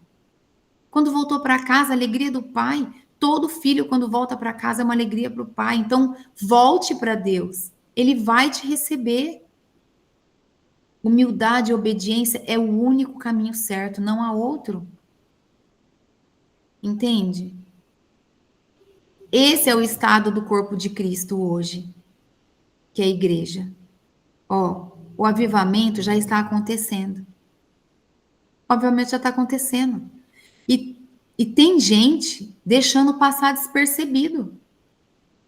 Quando voltou para casa, a alegria do pai. Todo filho, quando volta para casa, é uma alegria para o pai. Então, volte para Deus. Ele vai te receber. Humildade e obediência é o único caminho certo, não há outro. Entende? Esse é o estado do corpo de Cristo hoje, que é a igreja. Ó, o avivamento já está acontecendo. Obviamente já está acontecendo. E tem gente deixando passar despercebido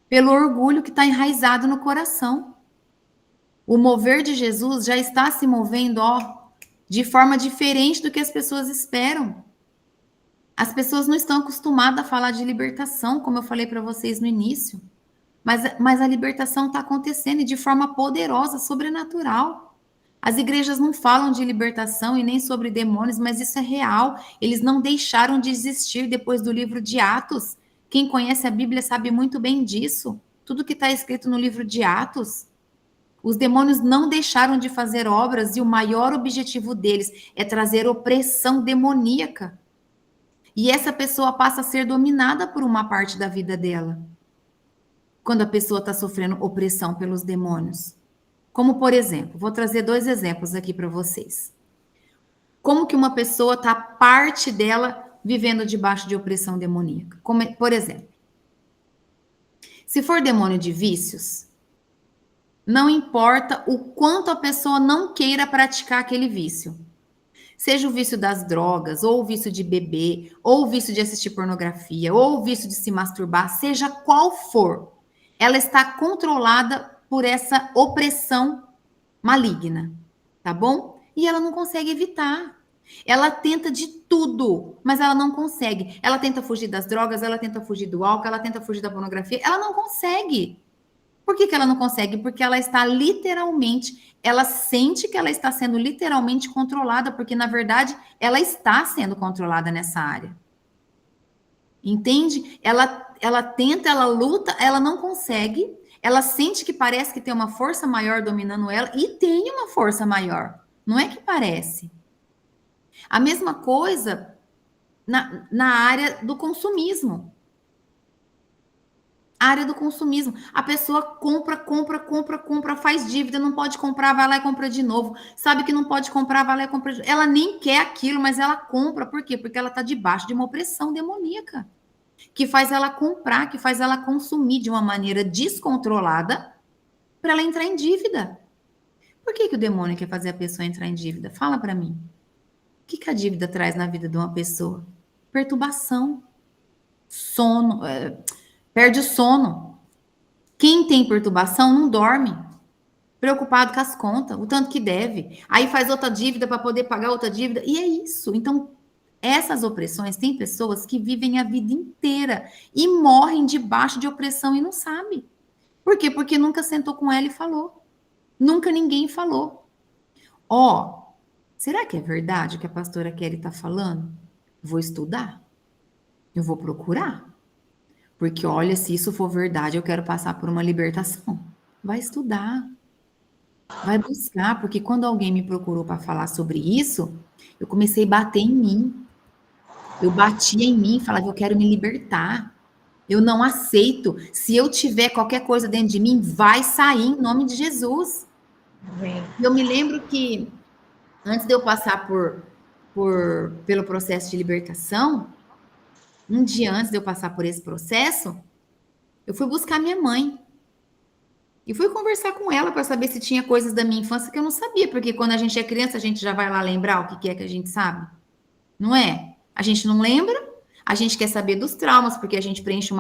pelo orgulho que está enraizado no coração. O mover de Jesus já está se movendo, ó, de forma diferente do que as pessoas esperam. As pessoas não estão acostumadas a falar de libertação, como eu falei para vocês no início. Mas a libertação está acontecendo e de forma poderosa, sobrenatural. As igrejas não falam de libertação e nem sobre demônios, mas isso é real. Eles não deixaram de existir depois do livro de Atos. Quem conhece a Bíblia sabe muito bem disso. Tudo que está escrito no livro de Atos. Os demônios não deixaram de fazer obras e o maior objetivo deles é trazer opressão demoníaca. E essa pessoa passa a ser dominada por uma parte da vida dela. Quando a pessoa está sofrendo opressão pelos demônios. Como, por exemplo, vou trazer 2 exemplos aqui para vocês. Como que uma pessoa está, parte dela, vivendo debaixo de opressão demoníaca? Como, por exemplo, se for demônio de vícios, não importa o quanto a pessoa não queira praticar aquele vício. Seja o vício das drogas, ou o vício de beber, ou o vício de assistir pornografia, ou o vício de se masturbar, seja qual for, ela está controlada por essa opressão maligna, tá bom? E ela não consegue evitar. Ela tenta de tudo, mas ela não consegue. Ela tenta fugir das drogas, ela tenta fugir do álcool, ela tenta fugir da pornografia, ela não consegue. Por que ela não consegue? Porque ela está literalmente, ela sente que ela está sendo literalmente controlada, porque na verdade ela está sendo controlada nessa área. Entende? Ela tenta, ela luta, ela não consegue, ela sente que parece que tem uma força maior dominando ela, e tem uma força maior. Não é que parece. A mesma coisa na área do consumismo. A área do consumismo. A pessoa compra, faz dívida, não pode comprar, vai lá e compra de novo. Sabe que não pode comprar, vai lá e compra de novo. Ela nem quer aquilo, mas ela compra. Por quê? Porque ela está debaixo de uma opressão demoníaca. Que faz ela comprar, que faz ela consumir de uma maneira descontrolada para ela entrar em dívida. Por que o demônio quer fazer a pessoa entrar em dívida? Fala para mim. O que a dívida traz na vida de uma pessoa? Perturbação, sono, perde o sono. Quem tem perturbação não dorme, preocupado com as contas, o tanto que deve. Aí faz outra dívida para poder pagar outra dívida, e é isso. Então, essas opressões, tem pessoas que vivem a vida inteira e morrem debaixo de opressão e não sabe. Por quê? Porque nunca sentou com ela e falou. Nunca ninguém falou. Ó, será que é verdade o que a pastora Kelly está falando? Vou estudar. Eu vou procurar. Porque, olha, se isso for verdade, eu quero passar por uma libertação. Vai estudar. Vai buscar, porque quando alguém me procurou para falar sobre isso, eu comecei a bater em mim. Eu batia em mim, falava, eu quero me libertar. Eu não aceito. Se eu tiver qualquer coisa dentro de mim, vai sair em nome de Jesus. Amém. Eu me lembro que antes de eu passar pelo processo de libertação, um dia antes de eu passar por esse processo, eu fui buscar minha mãe. E fui conversar com ela para saber se tinha coisas da minha infância que eu não sabia, porque quando a gente é criança, a gente já vai lá lembrar o que é que a gente sabe. Não é? A gente não lembra, a gente quer saber dos traumas, porque a gente preenche um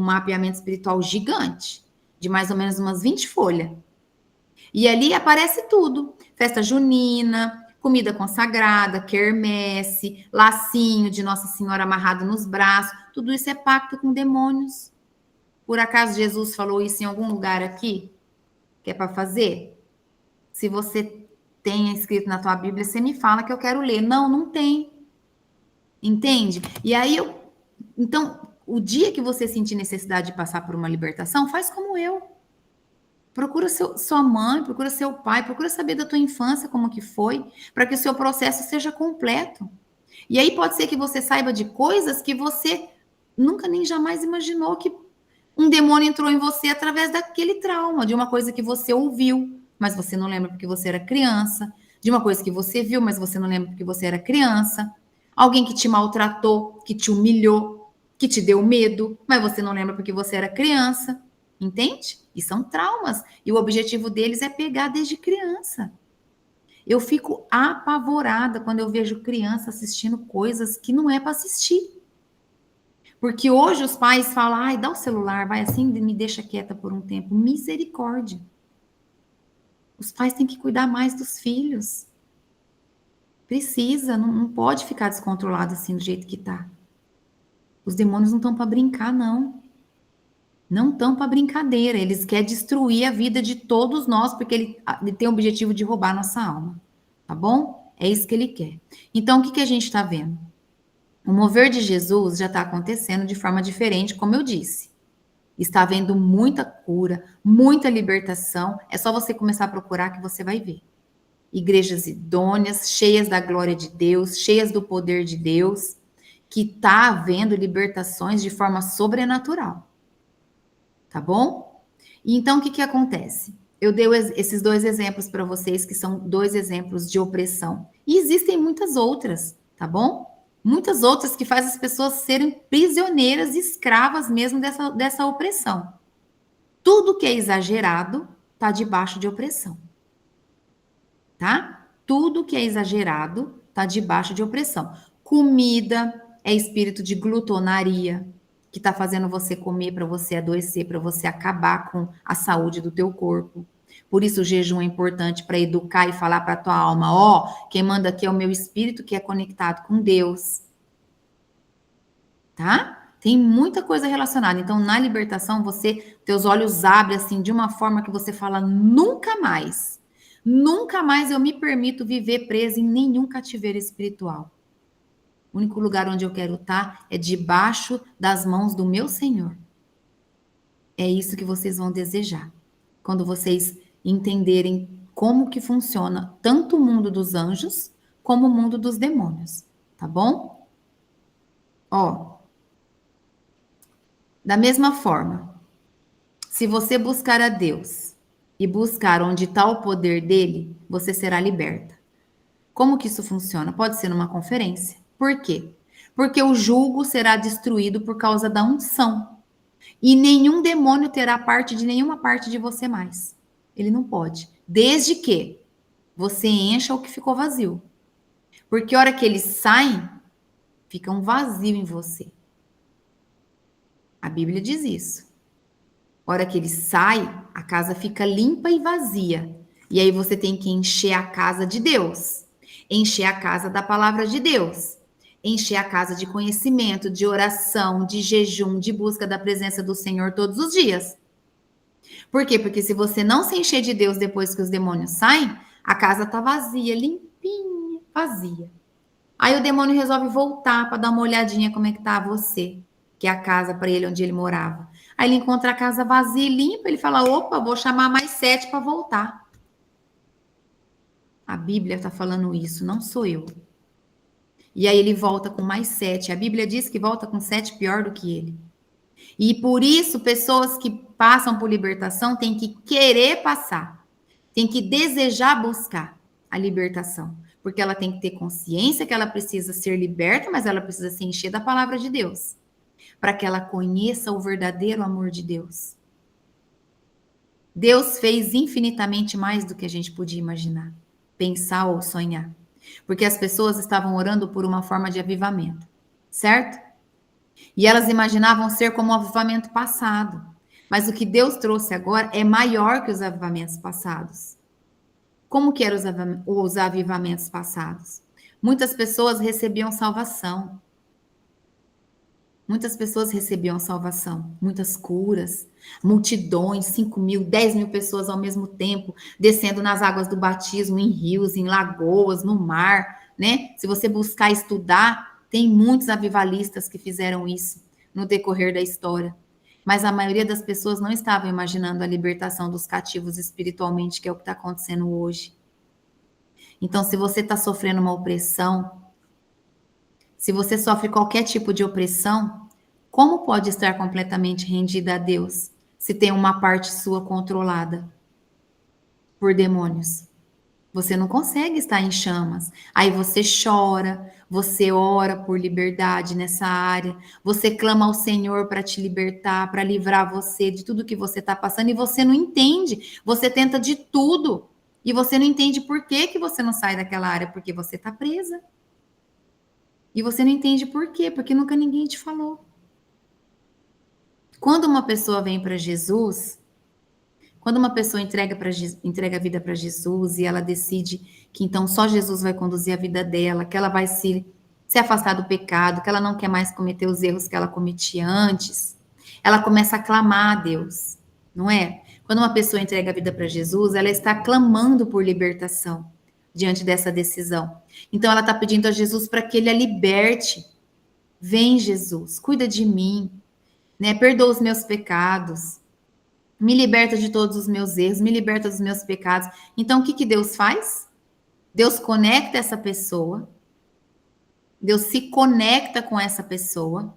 mapeamento espiritual gigante, de mais ou menos umas 20 folhas. E ali aparece tudo: festa junina, comida consagrada, quermesse, lacinho de Nossa Senhora amarrado nos braços. Tudo isso é pacto com demônios. Por acaso Jesus falou isso em algum lugar aqui? Que é para fazer? Se você tem escrito na tua Bíblia, você me fala que eu quero ler. Não, não tem. Entende? E aí então, o dia que você sentir necessidade de passar por uma libertação, faz como eu. Procura sua mãe, procura seu pai, procura saber da tua infância como que foi, para que o seu processo seja completo. E aí pode ser que você saiba de coisas que você nunca nem jamais imaginou que um demônio entrou em você através daquele trauma, de uma coisa que você ouviu, mas você não lembra porque você era criança, de uma coisa que você viu, mas você não lembra porque você era criança, alguém que te maltratou, que te humilhou, que te deu medo, mas você não lembra porque você era criança, entende? E são traumas, e o objetivo deles é pegar desde criança. Eu fico apavorada quando eu vejo criança assistindo coisas que não é para assistir. Porque hoje os pais falam, ai, dá o celular, vai assim, me deixa quieta por um tempo. Misericórdia. Os pais têm que cuidar mais dos filhos. Precisa, não pode ficar descontrolado assim do jeito que tá. Os demônios não estão para brincar, não. Não estão para brincadeira, eles querem destruir a vida de todos nós, porque ele tem o objetivo de roubar nossa alma, tá bom? É isso que ele quer. Então, o que a gente está vendo? O mover de Jesus já está acontecendo de forma diferente, como eu disse. Está havendo muita cura, muita libertação. É só você começar a procurar que você vai ver. Igrejas idôneas, cheias da glória de Deus, cheias do poder de Deus, que está havendo libertações de forma sobrenatural. Tá bom? E então, o que acontece? Eu dei esses dois exemplos para vocês, que são dois exemplos de opressão. E existem muitas outras, tá bom? Muitas outras que fazem as pessoas serem prisioneiras, escravas mesmo dessa opressão. Tudo que é exagerado está debaixo de opressão. Tá? Tudo que é exagerado está debaixo de opressão. Comida é espírito de glutonaria, que está fazendo você comer para você adoecer, para você acabar com a saúde do teu corpo. Por isso o jejum é importante para educar e falar para a tua alma, ó, quem manda aqui é o meu espírito que é conectado com Deus. Tá? Tem muita coisa relacionada. Então, na libertação, teus olhos abrem assim de uma forma que você fala nunca mais. Nunca mais eu me permito viver presa em nenhum cativeiro espiritual. O único lugar onde eu quero estar é debaixo das mãos do meu Senhor. É isso que vocês vão desejar. Quando vocês entenderem como que funciona tanto o mundo dos anjos como o mundo dos demônios, tá bom? Ó, da mesma forma, se você buscar a Deus e buscar onde está o poder dele, você será liberta. Como que isso funciona? Pode ser numa conferência. Por quê? Porque o jugo será destruído por causa da unção. E nenhum demônio terá parte de nenhuma parte de você mais. Ele não pode. Desde que você encha o que ficou vazio. Porque a hora que eles saem, fica um vazio em você. A Bíblia diz isso. A hora que ele sai, a casa fica limpa e vazia. E aí você tem que encher a casa de Deus. Encher a casa da palavra de Deus. Encher a casa de conhecimento, de oração, de jejum, de busca da presença do Senhor todos os dias. Por quê? Porque se você não se encher de Deus depois que os demônios saem, a casa tá vazia, limpinha, vazia. Aí o demônio resolve voltar para dar uma olhadinha como é que tá você, que é a casa para ele onde ele morava. Aí ele encontra a casa vazia e limpa, ele fala: opa, vou chamar mais 7 para voltar. A Bíblia está falando isso, não sou eu. E aí ele volta com mais 7. A Bíblia diz que volta com 7 pior do que ele. E por isso, pessoas que passam por libertação têm que querer passar, têm que desejar buscar a libertação. Porque ela tem que ter consciência que ela precisa ser liberta, mas ela precisa se encher da palavra de Deus. Para que ela conheça o verdadeiro amor de Deus. Deus fez infinitamente mais do que a gente podia imaginar, pensar ou sonhar. Porque as pessoas estavam orando por uma forma de avivamento, certo? E elas imaginavam ser como o avivamento passado. Mas o que Deus trouxe agora é maior que os avivamentos passados. Como que eram os avivamentos passados? Muitas pessoas recebiam salvação. Muitas pessoas recebiam salvação, muitas curas, multidões, 5.000, 10.000 pessoas ao mesmo tempo, descendo nas águas do batismo, em rios, em lagoas, no mar, né? Se você buscar estudar, tem muitos avivalistas que fizeram isso no decorrer da história. Mas a maioria das pessoas não estava imaginando a libertação dos cativos espiritualmente, que é o que está acontecendo hoje. Então, se você está sofrendo uma opressão, se você sofre qualquer tipo de opressão, como pode estar completamente rendida a Deus se tem uma parte sua controlada por demônios? Você não consegue estar em chamas. Aí você chora, você ora por liberdade nessa área, você clama ao Senhor para te libertar, para livrar você de tudo que você está passando e você não entende. Você tenta de tudo e você não entende por que você não sai daquela área, porque você está presa. E você não entende por quê, porque nunca ninguém te falou. Quando uma pessoa vem para Jesus, quando uma pessoa entrega a vida para Jesus e ela decide que então só Jesus vai conduzir a vida dela, que ela vai se afastar do pecado, que ela não quer mais cometer os erros que ela cometia antes, Ela começa a clamar a Deus, não é? Quando uma pessoa entrega a vida para Jesus, ela está clamando por libertação diante dessa decisão. Então ela está pedindo a Jesus para que ele a liberte. Vem, Jesus, cuida de mim, né? Perdoa os meus pecados, me liberta de todos os meus erros, me liberta dos meus pecados. Então o que Deus faz? Deus conecta essa pessoa, Deus se conecta com essa pessoa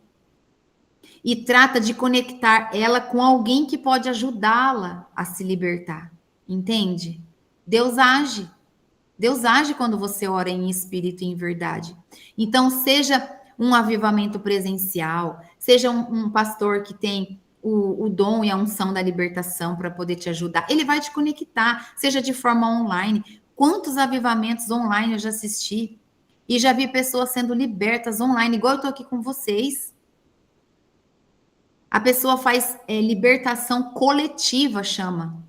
e trata de conectar ela com alguém que pode ajudá-la a se libertar. Entende? Deus age. Deus age quando você ora em espírito e em verdade. Então, seja um avivamento presencial, seja um pastor que tem o dom e a unção da libertação para poder te ajudar, ele vai te conectar, seja de forma online. Quantos avivamentos online eu já assisti? E já vi pessoas sendo libertas online, igual eu estou aqui com vocês. A pessoa faz libertação coletiva, chama.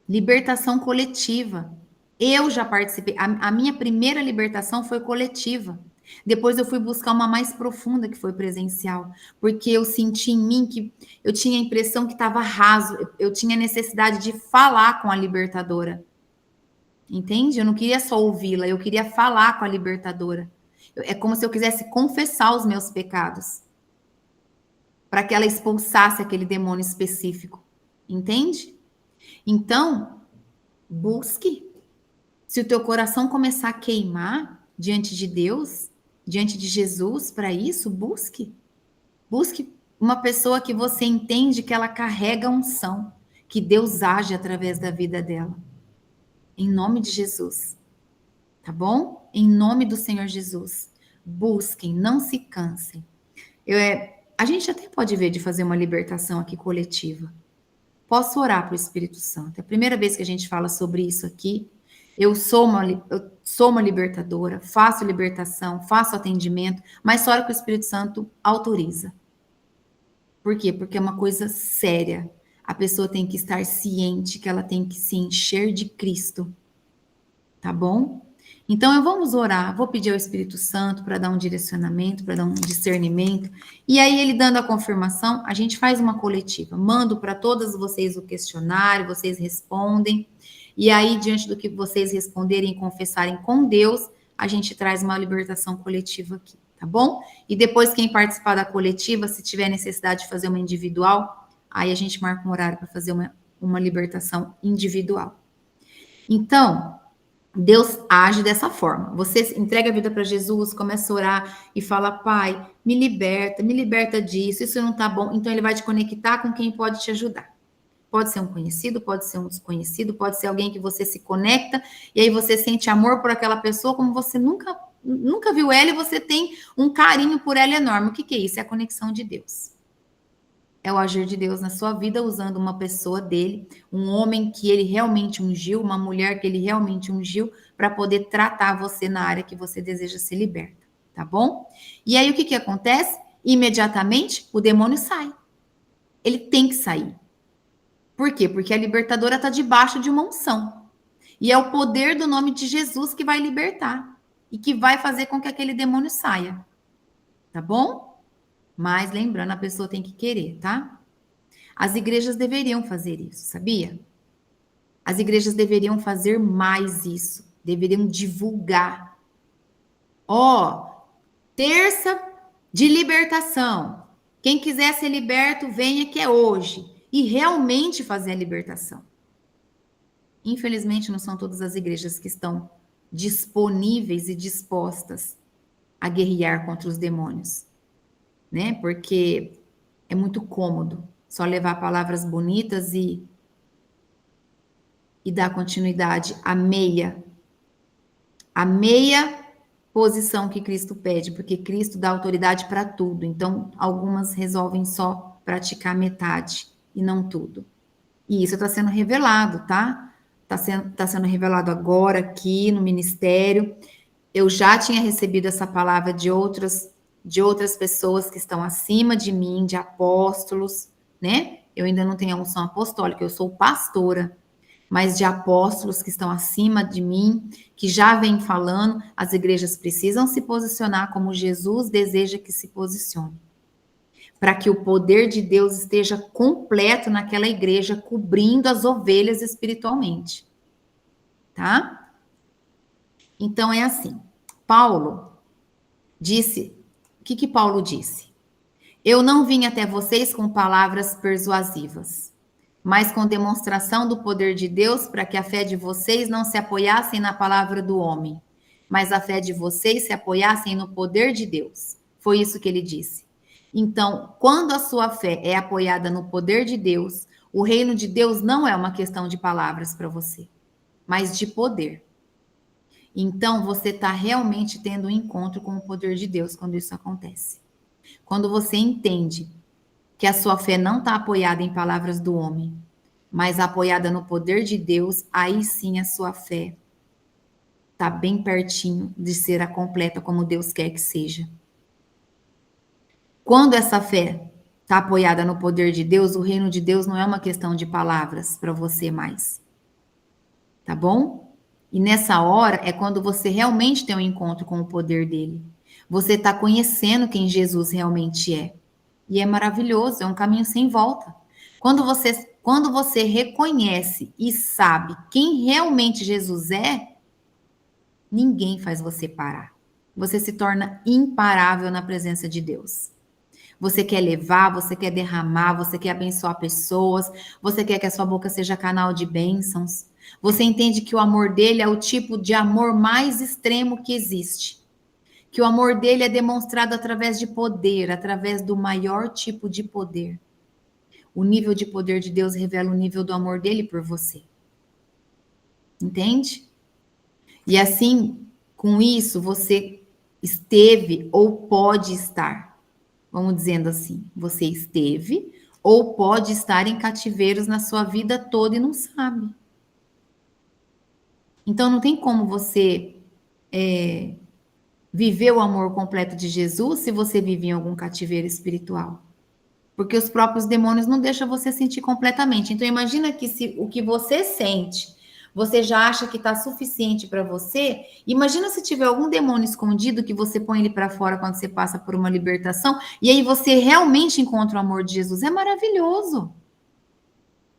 Libertação coletiva. Eu já participei. A minha primeira libertação foi coletiva. Depois eu fui buscar uma mais profunda, que foi presencial. Porque eu senti em mim que eu tinha a impressão que estava raso. Eu tinha necessidade de falar com a libertadora. Entende? Eu não queria só ouvi-la, eu queria falar com a libertadora. É como se eu quisesse confessar os meus pecados. Para que ela expulsasse aquele demônio específico. Entende? Então, busque. Se o teu coração começar a queimar diante de Deus, diante de Jesus, para isso, busque. Busque uma pessoa que você entende que ela carrega unção, que Deus age através da vida dela. Em nome de Jesus. Tá bom? Em nome do Senhor Jesus. Busquem, não se cansem. A gente até pode ver de fazer uma libertação aqui coletiva. Posso orar para o Espírito Santo. É a primeira vez que a gente fala sobre isso aqui. Eu sou uma libertadora, faço libertação, faço atendimento, mas só hora que o Espírito Santo autoriza. Por quê? Porque é uma coisa séria. A pessoa tem que estar ciente que ela tem que se encher de Cristo. Tá bom? Então, vamos orar. Vou pedir ao Espírito Santo para dar um direcionamento, para dar um discernimento. E aí, ele dando a confirmação, a gente faz uma coletiva. Mando para todas vocês o questionário, vocês respondem. E aí, diante do que vocês responderem e confessarem com Deus, a gente traz uma libertação coletiva aqui, tá bom? E depois, quem participar da coletiva, se tiver necessidade de fazer uma individual, aí a gente marca um horário para fazer uma libertação individual. Então, Deus age dessa forma. Você entrega a vida para Jesus, começa a orar e fala: Pai, me liberta disso, isso não tá bom. Então ele vai te conectar com quem pode te ajudar. Pode ser um conhecido, pode ser um desconhecido, pode ser alguém que você se conecta e aí você sente amor por aquela pessoa como você nunca viu ela e você tem um carinho por ela enorme. O que é isso? É a conexão de Deus. É o agir de Deus na sua vida usando uma pessoa dele, um homem que ele realmente ungiu, uma mulher que ele realmente ungiu, para poder tratar você na área que você deseja ser liberta, tá bom? E aí o que acontece? Imediatamente o demônio sai. Ele tem que sair. Por quê? Porque a libertadora está debaixo de uma unção. E é o poder do nome de Jesus que vai libertar e que vai fazer com que aquele demônio saia. Tá bom? Mas lembrando, a pessoa tem que querer, tá? As igrejas deveriam fazer isso, sabia? As igrejas deveriam fazer mais isso, deveriam divulgar. Terça de libertação. Quem quiser ser liberto, venha que é hoje. E realmente fazer a libertação. Infelizmente, não são todas as igrejas que estão disponíveis e dispostas a guerrear contra os demônios. Né? Porque é muito cômodo só levar palavras bonitas e dar continuidade à meia posição que Cristo pede, porque Cristo dá autoridade para tudo. Então, algumas resolvem só praticar metade e não tudo. E isso está sendo revelado, tá? Tá sendo revelado agora aqui no ministério. Eu já tinha recebido essa palavra de outras pessoas que estão acima de mim, de apóstolos, né? Eu ainda não tenho a unção apostólica, eu sou pastora, mas de apóstolos que estão acima de mim, que já vêm falando, as igrejas precisam se posicionar como Jesus deseja que se posicione. para que o poder de Deus esteja completo naquela igreja, cobrindo as ovelhas espiritualmente. Tá? Então é assim. Paulo disse, o que Paulo disse? Eu não vim até vocês com palavras persuasivas, mas com demonstração do poder de Deus, para que a fé de vocês não se apoiassem na palavra do homem, mas a fé de vocês se apoiassem no poder de Deus. Foi isso que ele disse. Então, quando a sua fé é apoiada no poder de Deus, o reino de Deus não é uma questão de palavras para você, mas de poder. Então, você está realmente tendo um encontro com o poder de Deus quando isso acontece. Quando você entende que a sua fé não está apoiada em palavras do homem, mas apoiada no poder de Deus, aí sim a sua fé está bem pertinho de ser a completa como Deus quer que seja. Quando essa fé está apoiada no poder de Deus, o reino de Deus não é uma questão de palavras para você mais. Tá bom? E nessa hora é quando você realmente tem um encontro com o poder dele. Você está conhecendo quem Jesus realmente é. E é maravilhoso, é um caminho sem volta. Quando você reconhece e sabe quem realmente Jesus é, ninguém faz você parar. Você se torna imparável na presença de Deus. Você quer levar, você quer derramar, você quer abençoar pessoas, você quer que a sua boca seja canal de bênçãos. Você entende que o amor dele é o tipo de amor mais extremo que existe. Que o amor dele é demonstrado através de poder, através do maior tipo de poder. O nível de poder de Deus revela o nível do amor dele por você. Entende? E assim, com isso, você esteve ou pode estar. Vamos dizendo assim, você esteve ou pode estar em cativeiros na sua vida toda e não sabe. Então, não tem como você viver o amor completo de Jesus se você vive em algum cativeiro espiritual. Porque os próprios demônios não deixam você sentir completamente. Então, imagina que se o que você sente, você já acha que está suficiente para você. Imagina se tiver algum demônio escondido que você põe ele para fora quando você passa por uma libertação. E aí você realmente encontra o amor de Jesus. É maravilhoso.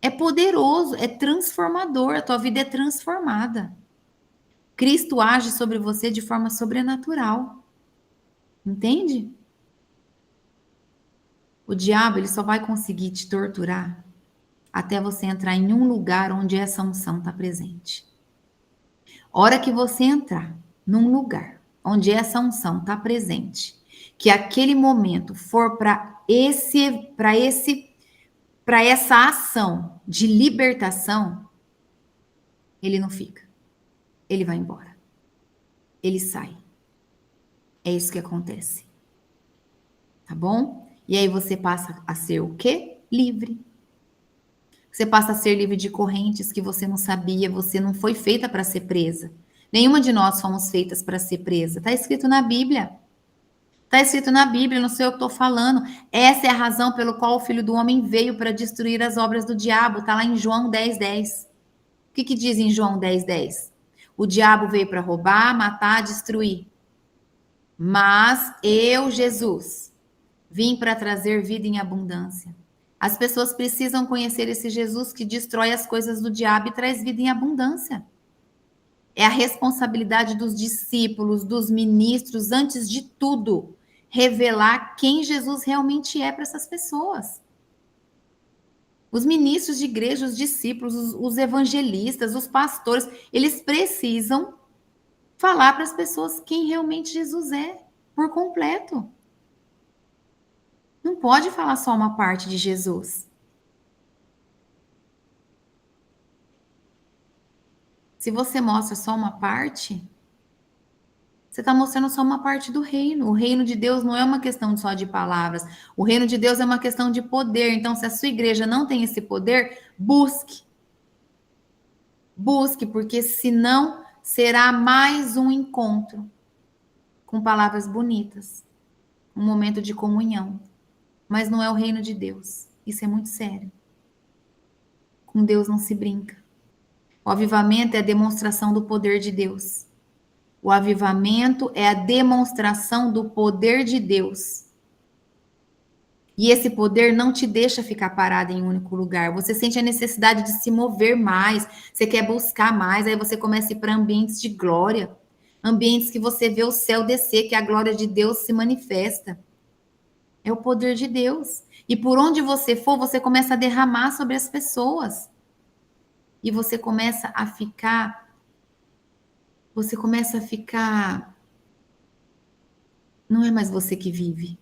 É poderoso. É transformador. A tua vida é transformada. Cristo age sobre você de forma sobrenatural. Entende? O diabo, ele só vai conseguir te torturar até você entrar em um lugar onde essa unção está presente. Hora que você entrar num lugar onde essa unção está presente, que aquele momento for para essa ação de libertação, ele não fica. Ele vai embora. Ele sai. É isso que acontece. Tá bom? E aí você passa a ser o quê? Livre. Você passa a ser livre de correntes que você não sabia, você não foi feita para ser presa. Nenhuma de nós fomos feitas para ser presa. Está escrito na Bíblia. Está escrito na Bíblia, não sei o que estou falando. Essa é a razão pelo qual o Filho do Homem veio para destruir as obras do diabo. Está lá em João 10:10. O que diz em João 10:10? O diabo veio para roubar, matar, destruir. Mas eu, Jesus, vim para trazer vida em abundância. As pessoas precisam conhecer esse Jesus que destrói as coisas do diabo e traz vida em abundância. É a responsabilidade dos discípulos, dos ministros, antes de tudo, revelar quem Jesus realmente é para essas pessoas. Os ministros de igreja, os discípulos, os evangelistas, os pastores, eles precisam falar para as pessoas quem realmente Jesus é, por completo. Não pode falar só uma parte de Jesus. Se você mostra só uma parte, você está mostrando só uma parte do reino. O reino de Deus não é uma questão só de palavras. O reino de Deus é uma questão de poder. Então, se a sua igreja não tem esse poder, busque. Busque, porque senão será mais um encontro com palavras bonitas. Um momento de comunhão. Mas não é o reino de Deus. Isso é muito sério. Com Deus não se brinca. O avivamento é a demonstração do poder de Deus. O avivamento é a demonstração do poder de Deus. E esse poder não te deixa ficar parado em um único lugar. Você sente a necessidade de se mover mais, você quer buscar mais, aí você começa a ir para ambientes de glória, ambientes que você vê o céu descer, que a glória de Deus se manifesta. É o poder de Deus. E por onde você for, você começa a derramar sobre as pessoas. E você começa a ficar, não é mais você que vive,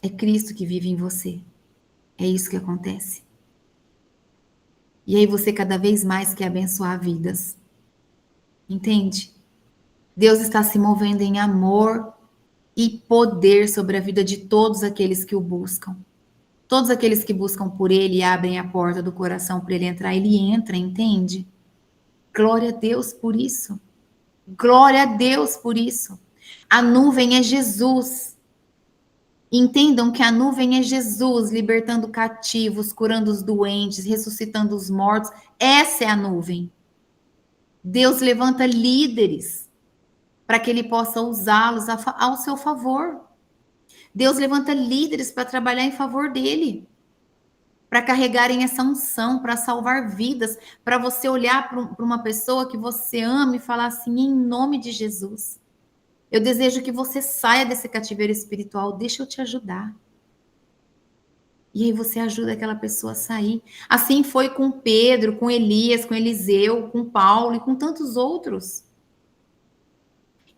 é Cristo que vive em você. É isso que acontece. E aí você cada vez mais quer abençoar vidas. Entende? Deus está se movendo em amor e poder sobre a vida de todos aqueles que o buscam. Todos aqueles que buscam por Ele e abrem a porta do coração para Ele entrar, Ele entra, entende? Glória a Deus por isso. Glória a Deus por isso. A nuvem é Jesus. Entendam que a nuvem é Jesus, libertando cativos, curando os doentes, ressuscitando os mortos. Essa é a nuvem. Deus levanta líderes para que ele possa usá-los ao seu favor. Deus levanta líderes para trabalhar em favor dele, para carregarem essa unção, para salvar vidas, para você olhar para uma pessoa que você ama e falar assim, em nome de Jesus. Eu desejo que você saia desse cativeiro espiritual, deixa eu te ajudar. E aí você ajuda aquela pessoa a sair. Assim foi com Pedro, com Elias, com Eliseu, com Paulo e com tantos outros.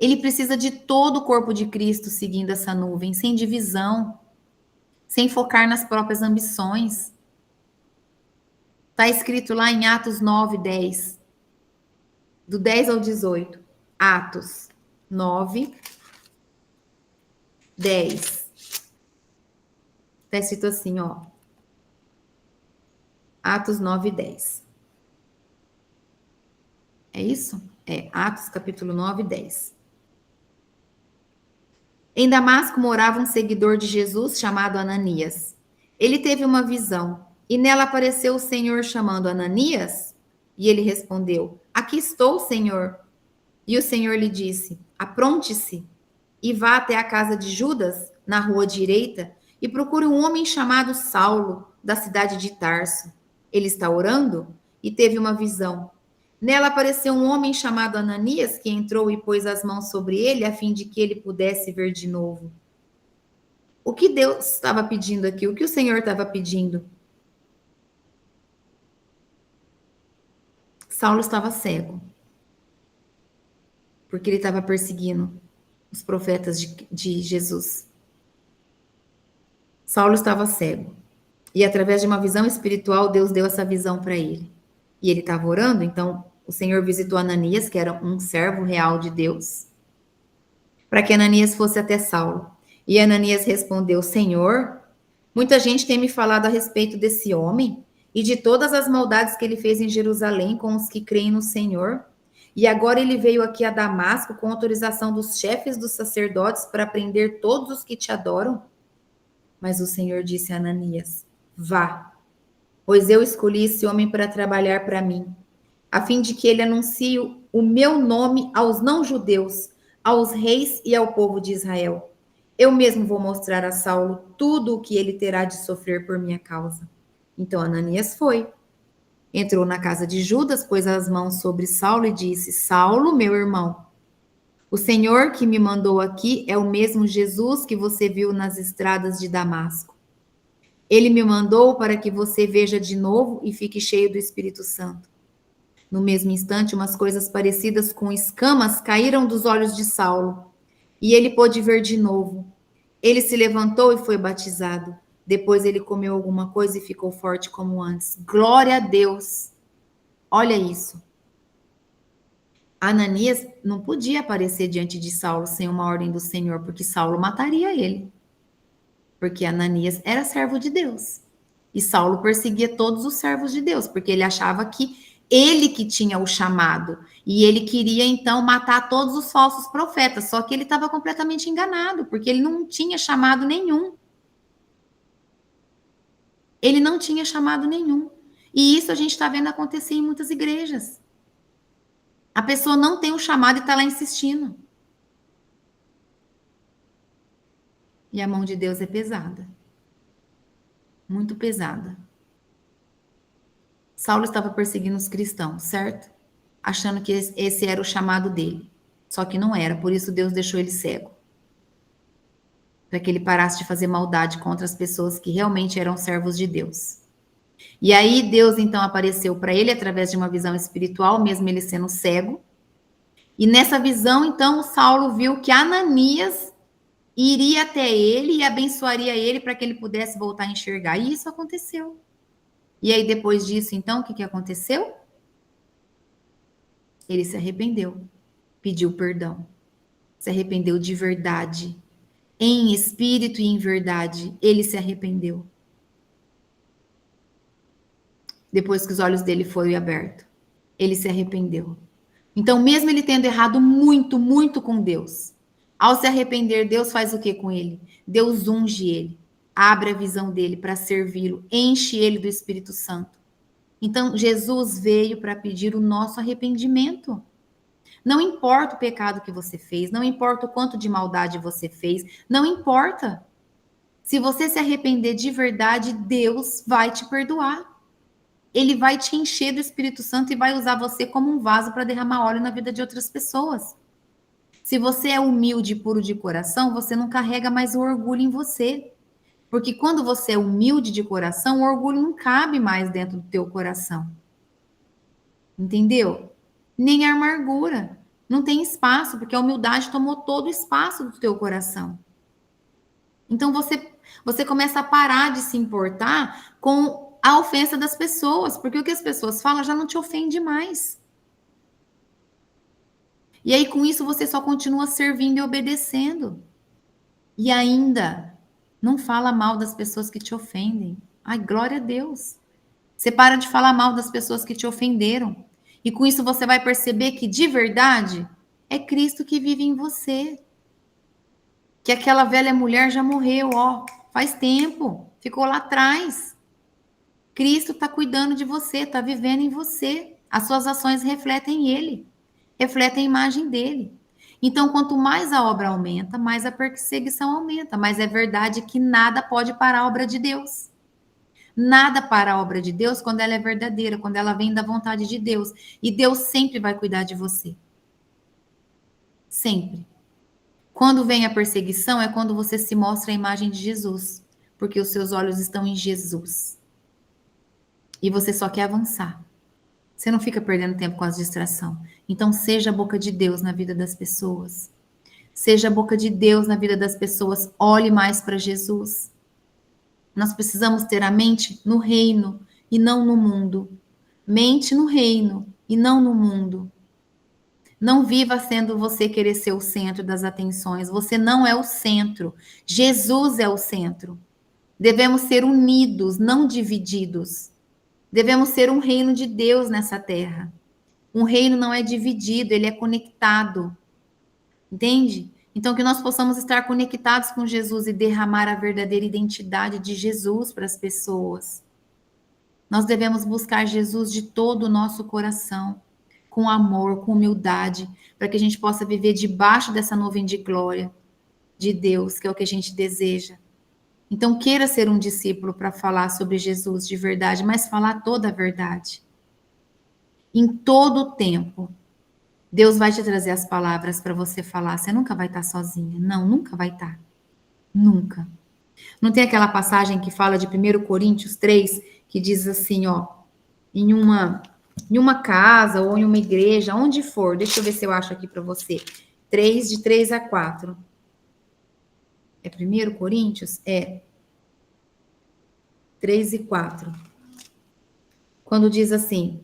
Ele precisa de todo o corpo de Cristo seguindo essa nuvem, sem divisão, sem focar nas próprias ambições. Está escrito lá em Atos 9, 10. Do 10 ao 18. Atos 9, 10. Está escrito assim, ó. Atos 9, 10. É isso? É, Atos capítulo 9, 10. Em Damasco morava um seguidor de Jesus chamado Ananias. Ele teve uma visão e nela apareceu o Senhor chamando Ananias. E ele respondeu: Aqui estou, Senhor. E o Senhor lhe disse: Apronte-se e vá até a casa de Judas, na rua direita, e procure um homem chamado Saulo, da cidade de Tarso. Ele está orando e teve uma visão. Nela apareceu um homem chamado Ananias, que entrou e pôs as mãos sobre ele, a fim de que ele pudesse ver de novo. O que Deus estava pedindo aqui? O que o Senhor estava pedindo? Saulo estava cego, porque ele estava perseguindo os profetas de Jesus. Saulo estava cego. E através de uma visão espiritual, Deus deu essa visão para ele. E ele estava orando, então o Senhor visitou Ananias, que era um servo real de Deus, para que Ananias fosse até Saulo. E Ananias respondeu: Senhor, muita gente tem me falado a respeito desse homem e de todas as maldades que ele fez em Jerusalém com os que creem no Senhor. E agora ele veio aqui a Damasco com autorização dos chefes dos sacerdotes para prender todos os que te adoram. Mas o Senhor disse a Ananias: Vá, pois eu escolhi esse homem para trabalhar para mim, a fim de que ele anuncie o meu nome aos não-judeus, aos reis e ao povo de Israel. Eu mesmo vou mostrar a Saulo tudo o que ele terá de sofrer por minha causa. Então Ananias foi. Entrou na casa de Judas, pôs as mãos sobre Saulo e disse: Saulo, meu irmão, o Senhor que me mandou aqui é o mesmo Jesus que você viu nas estradas de Damasco. Ele me mandou para que você veja de novo e fique cheio do Espírito Santo. No mesmo instante, umas coisas parecidas com escamas caíram dos olhos de Saulo, e ele pôde ver de novo. Ele se levantou e foi batizado. Depois ele comeu alguma coisa e ficou forte como antes. Glória a Deus! Olha isso. Ananias não podia aparecer diante de Saulo sem uma ordem do Senhor, porque Saulo mataria ele. Porque Ananias era servo de Deus. E Saulo perseguia todos os servos de Deus, porque ele achava que ele que tinha o chamado. E ele queria, então, matar todos os falsos profetas. Só que ele estava completamente enganado, porque ele não tinha chamado nenhum. Ele não tinha chamado nenhum. E isso a gente está vendo acontecer em muitas igrejas. A pessoa não tem o chamado e está lá insistindo. E a mão de Deus é pesada. muito pesada. Saulo estava perseguindo os cristãos, certo? Achando que esse era o chamado dele. Só que não era, por isso Deus deixou ele cego. Para que ele parasse de fazer maldade contra as pessoas que realmente eram servos de Deus. E aí Deus então apareceu para ele através de uma visão espiritual, mesmo ele sendo cego. E nessa visão, então, Saulo viu que Ananias iria até ele e abençoaria ele para que ele pudesse voltar a enxergar. E isso aconteceu. E aí, depois disso, então, o que aconteceu? Ele se arrependeu, pediu perdão, se arrependeu de verdade. Em espírito e em verdade, ele se arrependeu. Depois que os olhos dele foram abertos, ele se arrependeu. Então, mesmo ele tendo errado muito, muito com Deus, ao se arrepender, Deus faz o que com ele? Deus unge ele, abre a visão dele para servi-lo, enche ele do Espírito Santo. Então, Jesus veio para pedir o nosso arrependimento. Não importa o pecado que você fez, não importa o quanto de maldade você fez, não importa. Se você se arrepender de verdade, Deus vai te perdoar. Ele vai te encher do Espírito Santo e vai usar você como um vaso para derramar óleo na vida de outras pessoas. Se você é humilde e puro de coração, você não carrega mais o orgulho em você. Porque quando você é humilde de coração, o orgulho não cabe mais dentro do teu coração. Entendeu? Nem a amargura. Não tem espaço, porque a humildade tomou todo o espaço do teu coração. Então você começa a parar de se importar com a ofensa das pessoas, porque o que as pessoas falam já não te ofende mais. E aí, com isso, você só continua servindo e obedecendo. E ainda, não fala mal das pessoas que te ofendem. Ai, glória a Deus. Você para de falar mal das pessoas que te ofenderam. E com isso, você vai perceber que, de verdade, é Cristo que vive em você. Que aquela velha mulher já morreu, ó, faz tempo, ficou lá atrás. Cristo está cuidando de você, está vivendo em você. As suas ações refletem Ele, refletem a imagem dele. Então, quanto mais a obra aumenta, mais a perseguição aumenta. Mas é verdade que nada pode parar a obra de Deus. Nada para a obra de Deus quando ela é verdadeira, quando ela vem da vontade de Deus. E Deus sempre vai cuidar de você. Sempre. Quando vem a perseguição é quando você se mostra a imagem de Jesus, porque os seus olhos estão em Jesus. E você só quer avançar. Você não fica perdendo tempo com as distrações. Então, seja a boca de Deus na vida das pessoas. Seja a boca de Deus na vida das pessoas. Olhe mais para Jesus. Nós precisamos ter a mente no reino e não no mundo. Mente no reino e não no mundo. Não viva sendo você querer ser o centro das atenções. Você não é o centro. Jesus é o centro. Devemos ser unidos, não divididos. Devemos ser um reino de Deus nessa terra. Um reino não é dividido, ele é conectado. Entende? Então, que nós possamos estar conectados com Jesus e derramar a verdadeira identidade de Jesus para as pessoas. Nós devemos buscar Jesus de todo o nosso coração, com amor, com humildade, para que a gente possa viver debaixo dessa nuvem de glória de Deus, que é o que a gente deseja. Então, queira ser um discípulo para falar sobre Jesus de verdade, mas falar toda a verdade. Em todo o tempo, Deus vai te trazer as palavras para você falar. Você nunca vai estar sozinha. Não, nunca vai estar. Nunca. Não tem aquela passagem que fala de 1 Coríntios 3, que diz assim, ó, em uma casa ou em uma igreja, onde for, deixa eu ver se eu acho aqui para você. 3, de 3 a 4. É 1 Coríntios? É. 3 e 4. Quando diz assim,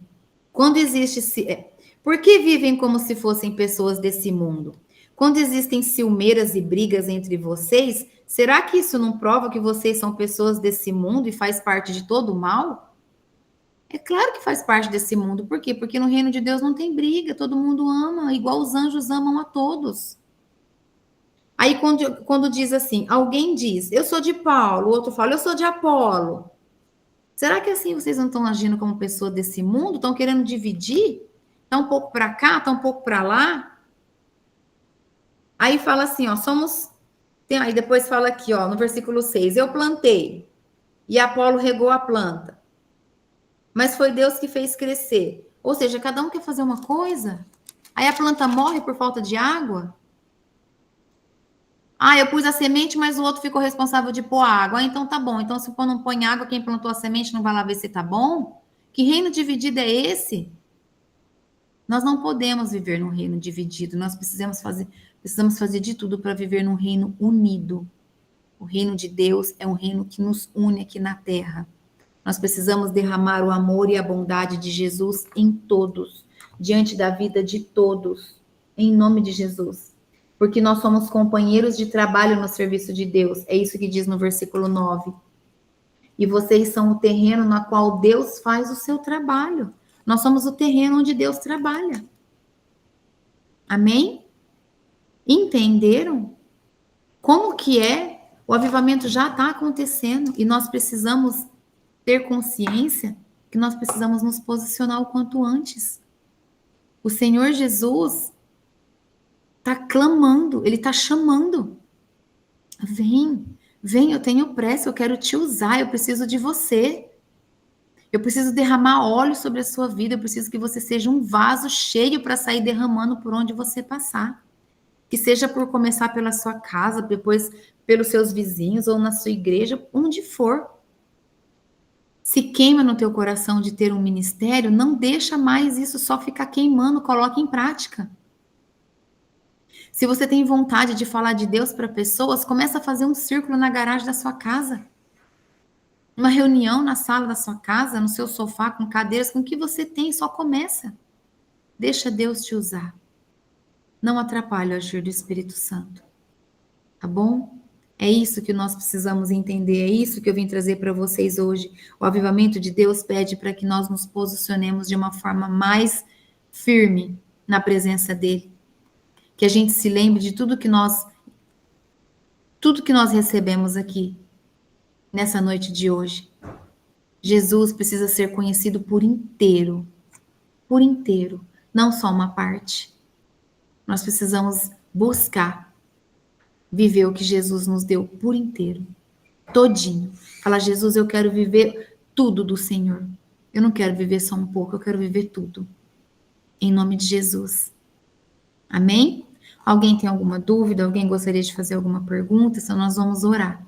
quando existe... Por que vivem como se fossem pessoas desse mundo? Quando existem ciumeiras e brigas entre vocês, será que isso não prova que vocês são pessoas desse mundo e faz parte de todo o mal? É claro que faz parte desse mundo. Por quê? Porque no reino de Deus não tem briga, todo mundo ama, igual os anjos amam a todos. Aí quando diz assim, alguém diz, eu sou de Paulo, o outro fala, eu sou de Apolo. Será que assim vocês não estão agindo como pessoa desse mundo? Estão querendo dividir? Está um pouco para cá, está um pouco para lá? Aí fala assim, ó, somos... Aí depois fala aqui, ó, no versículo 6, eu plantei, e Apolo regou a planta. Mas foi Deus que fez crescer. Ou seja, cada um quer fazer uma coisa. Aí a planta morre por falta de água. Ah, eu pus a semente, mas o outro ficou responsável de pôr a água. Ah, então tá bom. Então, se for não põe água, quem plantou a semente não vai lá ver se tá bom? Que reino dividido é esse? Nós não podemos viver num reino dividido. Nós precisamos fazer de tudo para viver num reino unido. O reino de Deus é um reino que nos une aqui na terra. Nós precisamos derramar o amor e a bondade de Jesus em todos, diante da vida de todos, em nome de Jesus. Porque nós somos companheiros de trabalho no serviço de Deus. É isso que diz no versículo 9. E vocês são o terreno na qual Deus faz o seu trabalho. Nós somos o terreno onde Deus trabalha. Amém? Entenderam? Como que é? O avivamento já está acontecendo e nós precisamos ter consciência que nós precisamos nos posicionar o quanto antes. O Senhor Jesus está clamando, Ele está chamando. Vem, eu tenho pressa, eu quero te usar, eu preciso de você. Eu preciso derramar óleo sobre a sua vida, eu preciso que você seja um vaso cheio para sair derramando por onde você passar. Que seja por começar pela sua casa, depois pelos seus vizinhos ou na sua igreja, onde for. Se queima no teu coração de ter um ministério, não deixa mais isso só ficar queimando, coloque em prática. Se você tem vontade de falar de Deus para pessoas, começa a fazer um círculo na garagem da sua casa. Uma reunião na sala da sua casa, no seu sofá, com cadeiras, com o que você tem, só começa. Deixa Deus te usar. Não atrapalhe o agir do Espírito Santo. Tá bom? É isso que nós precisamos entender, é isso que eu vim trazer para vocês hoje. O avivamento de Deus pede para que nós nos posicionemos de uma forma mais firme na presença dele. Que a gente se lembre de tudo que nós recebemos aqui nessa noite de hoje. Jesus precisa ser conhecido por inteiro, não só uma parte. Nós precisamos buscar viver o que Jesus nos deu por inteiro, todinho. Falar, Jesus, eu quero viver tudo do Senhor. Eu não quero viver só um pouco, eu quero viver tudo. Em nome de Jesus. Amém? Alguém tem alguma dúvida? Alguém gostaria de fazer alguma pergunta? Então nós vamos orar.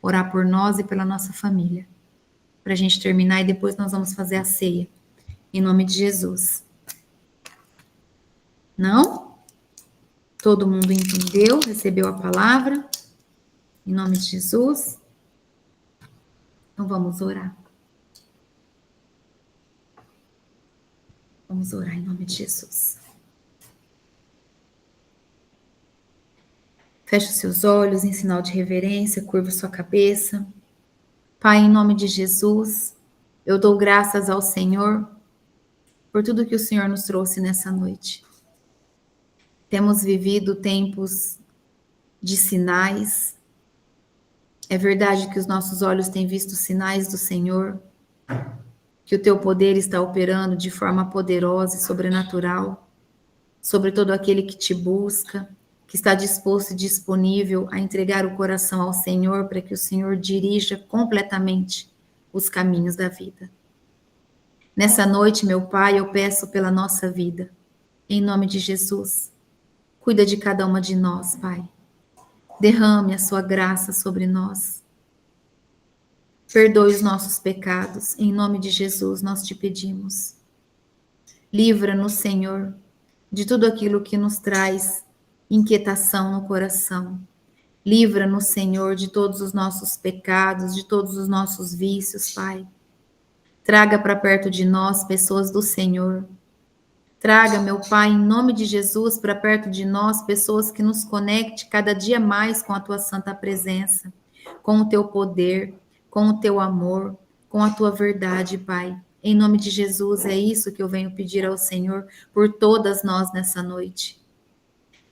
Orar por nós e pela nossa família. Para a gente terminar e depois nós vamos fazer a ceia. Em nome de Jesus. Não? Todo mundo entendeu? Recebeu a palavra? Em nome de Jesus? Então vamos orar. Vamos orar em nome de Jesus. Feche os seus olhos em sinal de reverência, curva sua cabeça. Pai, em nome de Jesus, eu dou graças ao Senhor por tudo que o Senhor nos trouxe nessa noite. Temos vivido tempos de sinais. É verdade que os nossos olhos têm visto sinais do Senhor, que o teu poder está operando de forma poderosa e sobrenatural sobre todo aquele que te busca, que está disposto e disponível a entregar o coração ao Senhor para que o Senhor dirija completamente os caminhos da vida. Nessa noite, meu Pai, eu peço pela nossa vida, em nome de Jesus, cuida de cada uma de nós, Pai. Derrame a sua graça sobre nós. Perdoe os nossos pecados, em nome de Jesus nós te pedimos. Livra-nos, Senhor, de tudo aquilo que nos traz inquietação no coração. Livra-nos, Senhor, de todos os nossos pecados, de todos os nossos vícios, Pai. Traga para perto de nós pessoas do Senhor. Traga, meu Pai, em nome de Jesus, para perto de nós pessoas que nos conecte cada dia mais com a tua santa presença, com o teu poder, com o teu amor, com a tua verdade, Pai. Em nome de Jesus, é isso que eu venho pedir ao Senhor por todas nós nessa noite.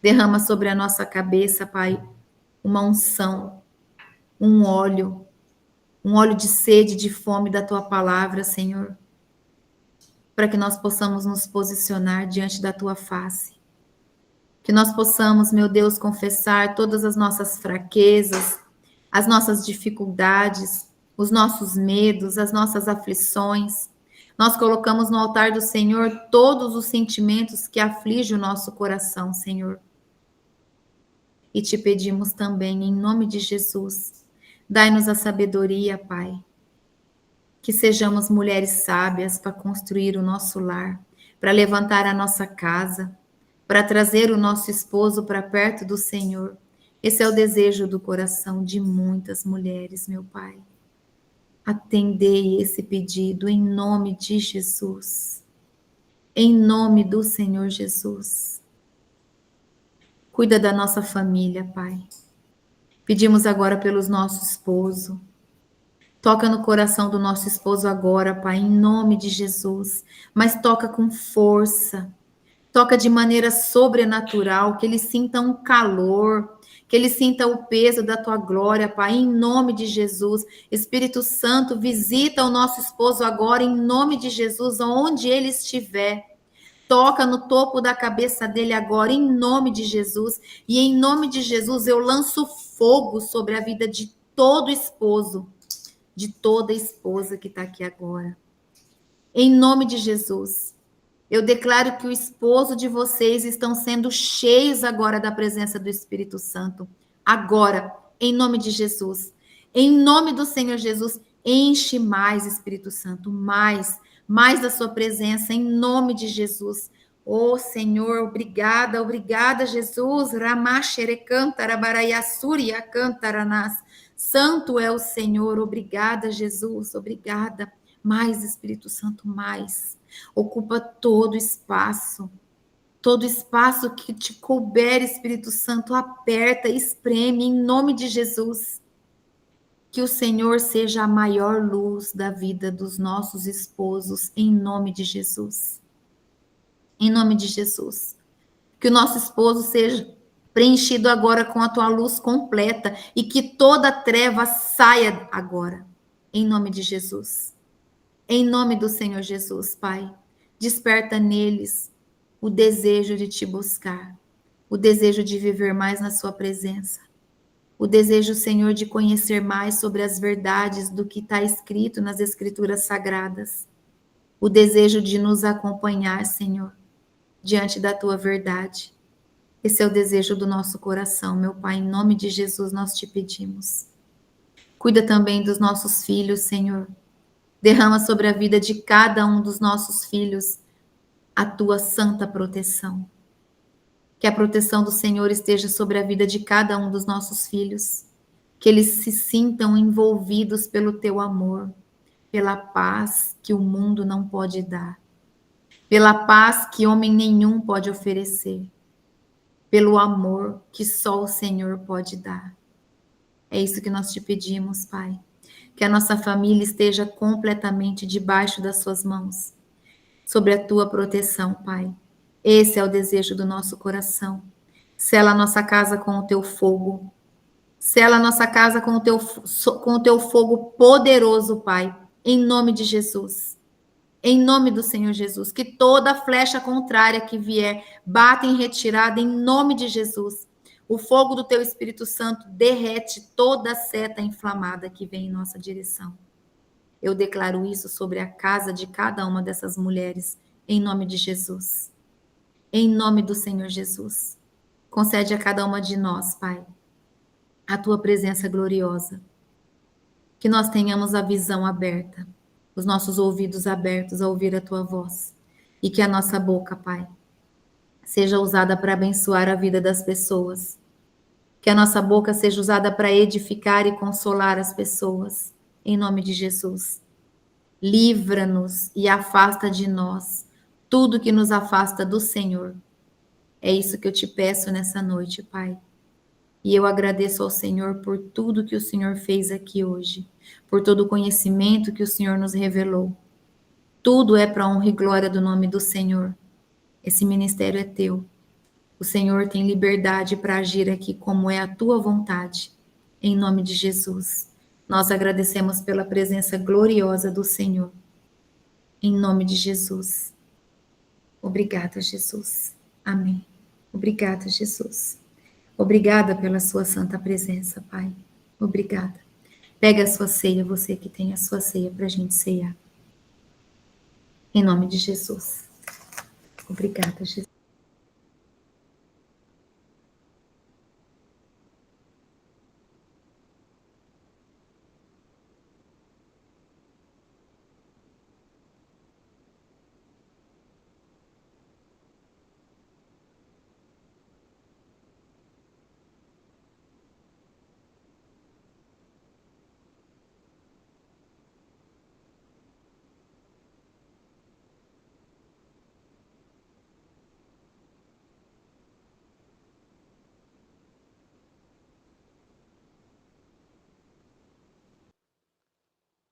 Derrama sobre a nossa cabeça, Pai, uma unção, um óleo de sede, de fome da tua palavra, Senhor, para que nós possamos nos posicionar diante da tua face. Que nós possamos, meu Deus, confessar todas as nossas fraquezas, as nossas dificuldades, os nossos medos, as nossas aflições. Nós colocamos no altar do Senhor todos os sentimentos que afligem o nosso coração, Senhor. E te pedimos também, em nome de Jesus, dai-nos a sabedoria, Pai. Que sejamos mulheres sábias para construir o nosso lar, para levantar a nossa casa, para trazer o nosso esposo para perto do Senhor. Esse é o desejo do coração de muitas mulheres, meu Pai. Atendei esse pedido em nome de Jesus. Em nome do Senhor Jesus. Cuida da nossa família, Pai. Pedimos agora pelos nosso esposo. Toca no coração do nosso esposo agora, Pai, em nome de Jesus. Mas toca com força. Toca de maneira sobrenatural, que ele sinta um calor, que ele sinta o peso da tua glória, Pai, em nome de Jesus. Espírito Santo, visita o nosso esposo agora, em nome de Jesus, onde ele estiver. Toca no topo da cabeça dele agora, em nome de Jesus. E em nome de Jesus, eu lanço fogo sobre a vida de todo esposo, de toda esposa que está aqui agora. Em nome de Jesus. Eu declaro que o esposo de vocês estão sendo cheios agora da presença do Espírito Santo. Agora, em nome de Jesus. Em nome do Senhor Jesus, enche mais, Espírito Santo, mais da sua presença, em nome de Jesus. Oh, Senhor, obrigada, obrigada, Jesus. Santo é o Senhor, obrigada, Jesus, obrigada. Mais, Espírito Santo, mais. Ocupa todo espaço que te couber, Espírito Santo, aperta, espreme, em nome de Jesus. Que o Senhor seja a maior luz da vida dos nossos esposos, em nome de Jesus. Em nome de Jesus. Que o nosso esposo seja preenchido agora com a tua luz completa e que toda treva saia agora, em nome de Jesus. Em nome do Senhor Jesus, Pai, desperta neles o desejo de te buscar, o desejo de viver mais na sua presença, o desejo, Senhor, de conhecer mais sobre as verdades do que está escrito nas Escrituras Sagradas, o desejo de nos acompanhar, Senhor, diante da tua verdade. Esse é o desejo do nosso coração, meu Pai, em nome de Jesus nós te pedimos. Cuida também dos nossos filhos, Senhor. Derrama sobre a vida de cada um dos nossos filhos a tua santa proteção. Que a proteção do Senhor esteja sobre a vida de cada um dos nossos filhos. Que eles se sintam envolvidos pelo teu amor, pela paz que o mundo não pode dar, pela paz que homem nenhum pode oferecer, pelo amor que só o Senhor pode dar. É isso que nós te pedimos, Pai. Que a nossa família esteja completamente debaixo das suas mãos, sobre a tua proteção, Pai. Esse é o desejo do nosso coração. Sela a nossa casa com o teu fogo. Sela a nossa casa com o teu fogo poderoso, Pai. Em nome de Jesus. Em nome do Senhor Jesus. Que toda flecha contrária que vier, bata em retirada em nome de Jesus. O fogo do teu Espírito Santo derrete toda seta inflamada que vem em nossa direção. Eu declaro isso sobre a casa de cada uma dessas mulheres, em nome de Jesus. Em nome do Senhor Jesus. Concede a cada uma de nós, Pai, a tua presença gloriosa. Que nós tenhamos a visão aberta, os nossos ouvidos abertos a ouvir a tua voz. E que a nossa boca, Pai, seja usada para abençoar a vida das pessoas. Que a nossa boca seja usada para edificar e consolar as pessoas. Em nome de Jesus. Livra-nos e afasta de nós tudo que nos afasta do Senhor. É isso que eu te peço nessa noite, Pai. E eu agradeço ao Senhor por tudo que o Senhor fez aqui hoje, por todo o conhecimento que o Senhor nos revelou. Tudo é para honra e glória do nome do Senhor. Esse ministério é teu. O Senhor tem liberdade para agir aqui como é a tua vontade. Em nome de Jesus. Nós agradecemos pela presença gloriosa do Senhor. Em nome de Jesus. Obrigada, Jesus. Amém. Obrigada, Jesus. Obrigada pela sua santa presença, Pai. Obrigada. Pega a sua ceia, você que tem a sua ceia para a gente ceiar. Em nome de Jesus. Obrigada, Jesus.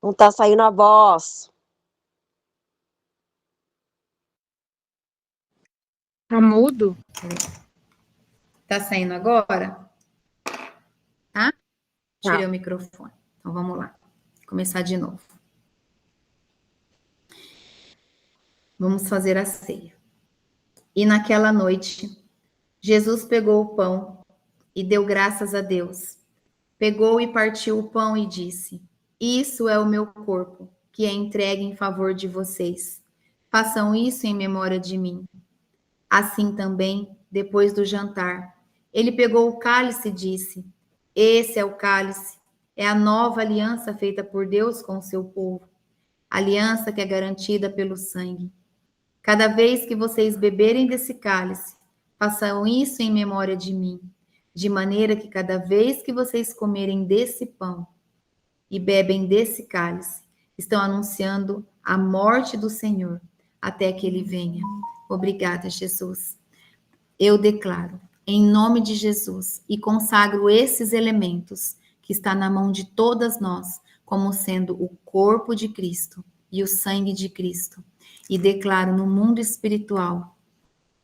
Não tá saindo a voz. Tá mudo? Tá saindo agora? Tá? Tirei Tá. o microfone. Então vamos lá. Começar de novo. Vamos fazer a ceia. E naquela noite, Jesus pegou o pão e deu graças a Deus. Pegou e partiu o pão e disse: Isso é o meu corpo, que é entregue em favor de vocês. Façam isso em memória de mim. Assim também, depois do jantar, ele pegou o cálice e disse: Esse é o cálice, é a nova aliança feita por Deus com o seu povo, aliança que é garantida pelo sangue. Cada vez que vocês beberem desse cálice, façam isso em memória de mim, de maneira que cada vez que vocês comerem desse pão e bebem desse cálice, estão anunciando a morte do Senhor até que ele venha. Obrigada, Jesus. Eu declaro, em nome de Jesus, e consagro esses elementos que está na mão de todas nós, como sendo o corpo de Cristo e o sangue de Cristo. E declaro no mundo espiritual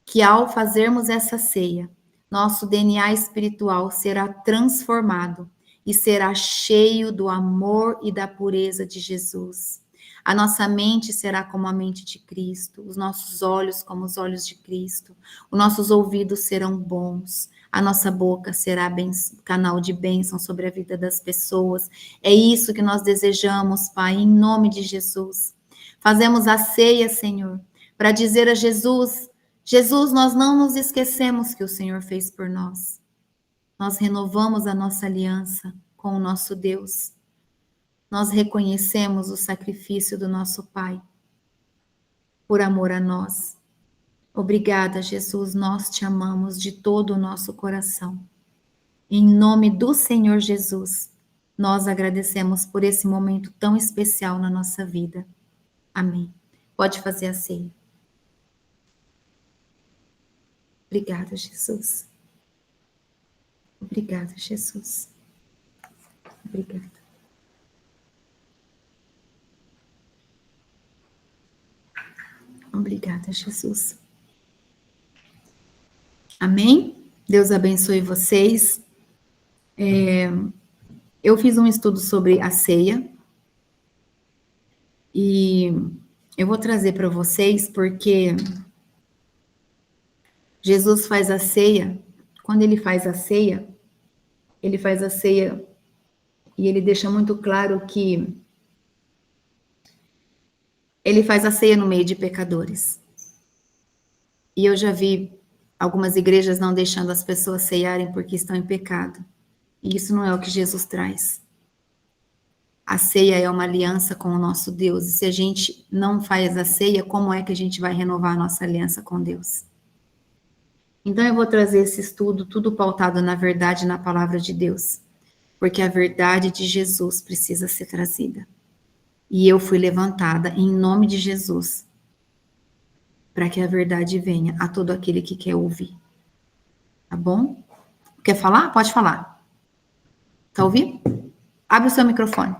que ao fazermos essa ceia, nosso DNA espiritual será transformado e será cheio do amor e da pureza de Jesus. A nossa mente será como a mente de Cristo, os nossos olhos como os olhos de Cristo, os nossos ouvidos serão bons, a nossa boca será canal de bênção sobre a vida das pessoas. É isso que nós desejamos, Pai, em nome de Jesus. Fazemos a ceia, Senhor, para dizer a Jesus: Jesus, nós não nos esquecemos que o Senhor fez por nós. Nós renovamos a nossa aliança com o nosso Deus. Nós reconhecemos o sacrifício do nosso Pai por amor a nós. Obrigada, Jesus, nós te amamos de todo o nosso coração. Em nome do Senhor Jesus, nós agradecemos por esse momento tão especial na nossa vida. Amém. Pode fazer a ceia. Obrigada, Jesus. Obrigada, Jesus. Obrigada. Obrigada, Jesus. Amém? Deus abençoe vocês. Eu fiz um estudo sobre a ceia e eu vou trazer para vocês porque Jesus faz a ceia. Quando ele faz a ceia e ele deixa muito claro que ele faz a ceia no meio de pecadores. E eu já vi algumas igrejas não deixando as pessoas ceiarem porque estão em pecado. E isso não é o que Jesus traz. A ceia é uma aliança com o nosso Deus. E se a gente não faz a ceia, como é que a gente vai renovar a nossa aliança com Deus? Então eu vou trazer esse estudo, tudo pautado na verdade, na palavra de Deus. Porque a verdade de Jesus precisa ser trazida. E eu fui levantada em nome de Jesus, para que a verdade venha a todo aquele que quer ouvir. Tá bom? Quer falar? Pode falar. Tá ouvindo? Abre o seu microfone.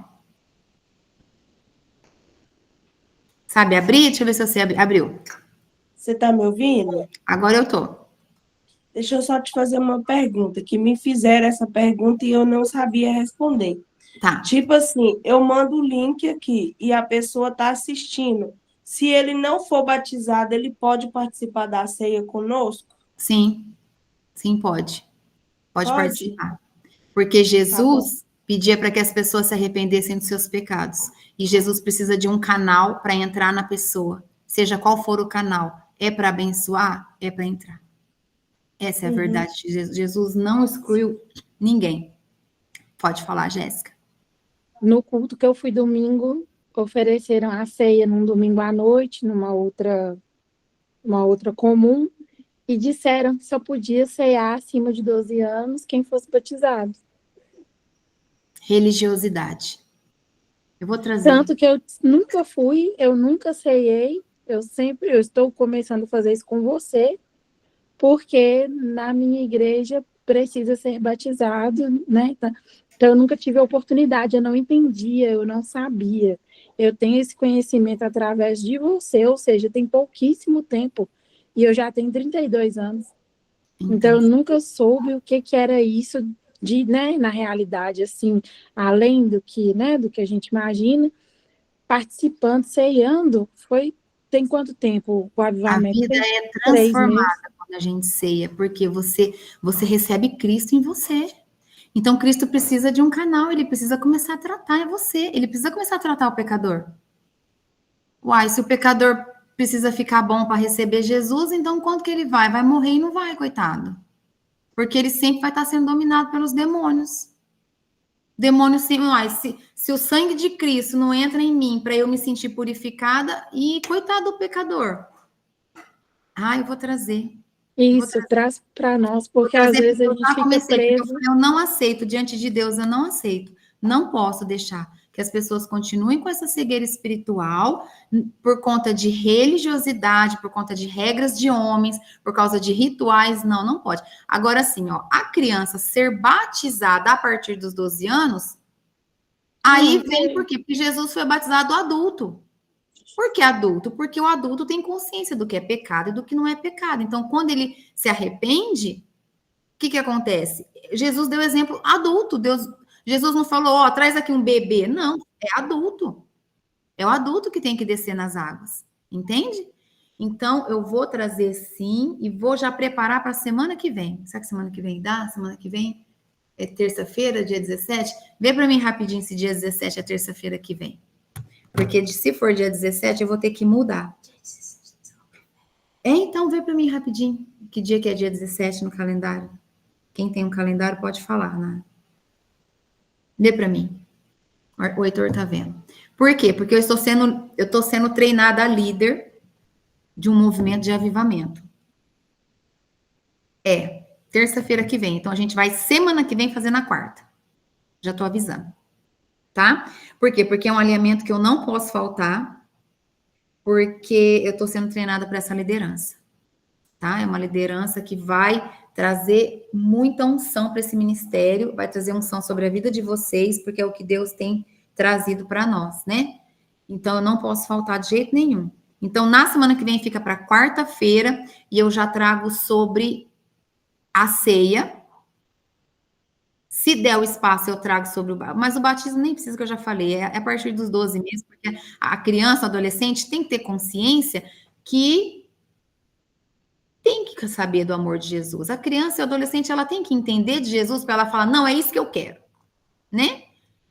Sabe abrir? Deixa eu ver se você abriu. Você tá me ouvindo? Agora eu tô. Deixa eu só te fazer uma pergunta, que me fizeram essa pergunta e eu não sabia responder. Tá. Tipo assim, eu mando o link aqui e a pessoa tá assistindo. Se ele não for batizado, ele pode participar da ceia conosco? Sim. Sim, pode. Pode Pode? participar. Porque Jesus pedia para que as pessoas se arrependessem dos seus pecados. E Jesus precisa de um canal para entrar na pessoa. Seja qual for o canal. É para abençoar? É para entrar. Essa é a verdade de Jesus. Jesus não excluiu ninguém. Pode falar, Jéssica. No culto que eu fui domingo, ofereceram a ceia num domingo à noite, uma outra comum, e disseram que só podia ceiar acima de 12 anos quem fosse batizado. Religiosidade. Eu vou trazer. Tanto que eu nunca fui, eu nunca ceiei, eu estou começando a fazer isso com você, porque na minha igreja precisa ser batizado, né? Então eu nunca tive a oportunidade, eu não entendia, eu não sabia. Eu tenho esse conhecimento através de você, ou seja, tem pouquíssimo tempo, e eu já tenho 32 anos. Então eu nunca soube o que era isso de, né, na realidade, assim, além do que, né, do que a gente imagina, participando, ceiando, tem quanto tempo o A avivamento? vida Tem é 3 meses. transformada quando a gente ceia, porque você recebe Cristo em você. Então, Cristo precisa de um canal, ele precisa começar a tratar você, ele precisa começar a tratar o pecador. Uai, se o pecador precisa ficar bom para receber Jesus, então quando que ele vai? Vai morrer e não vai, coitado. Porque ele sempre vai estar sendo dominado pelos demônios. Demônios, sim, uai, se o sangue de Cristo não entra em mim para eu me sentir purificada, e coitado do pecador. Ah, eu vou trazer. Isso, traz para nós, porque às Trazer, vezes a eu gente já fica comecei, porque eu preso. falei, eu não aceito, diante de Deus, eu não aceito. Não posso deixar que as pessoas continuem com essa cegueira espiritual por conta de religiosidade, por conta de regras de homens, por causa de rituais. Não, não pode. Agora, sim, ó, a criança ser batizada a partir dos 12 anos, aí vem por quê? Porque Jesus foi batizado adulto. Por que adulto? Porque o adulto tem consciência do que é pecado e do que não é pecado. Então, quando ele se arrepende, o que acontece? Jesus deu exemplo adulto. Jesus não falou, ó, traz aqui um bebê. Não, é adulto. É o adulto que tem que descer nas águas. Entende? Então, eu vou trazer sim e vou já preparar para a semana que vem. Será que semana que vem dá? Semana que vem é terça-feira, dia 17? Vê para mim rapidinho se dia 17 é terça-feira que vem. Porque se for dia 17, eu vou ter que mudar. Então vê para mim rapidinho. Que dia que é dia 17 no calendário? Quem tem um calendário pode falar, né? Vê para mim. O Heitor tá vendo. Por quê? Porque eu estou sendo treinada a líder de um movimento de avivamento. É, terça-feira que vem. Então a gente vai semana que vem fazer na quarta. Já tô avisando. Tá? Por quê? Porque é um alinhamento que eu não posso faltar, porque eu tô sendo treinada para essa liderança. Tá? É uma liderança que vai trazer muita unção para esse ministério, vai trazer unção sobre a vida de vocês, porque é o que Deus tem trazido para nós, né? Então, eu não posso faltar de jeito nenhum. Então, na semana que vem fica para quarta-feira, e eu já trago sobre a ceia. Se der o espaço, eu trago sobre o batismo. Mas o batismo nem precisa, que eu já falei, é a partir dos 12 meses, porque a criança, o adolescente, tem que ter consciência que tem que saber do amor de Jesus. A criança e o adolescente, ela tem que entender de Jesus para ela falar, não, é isso que eu quero, né?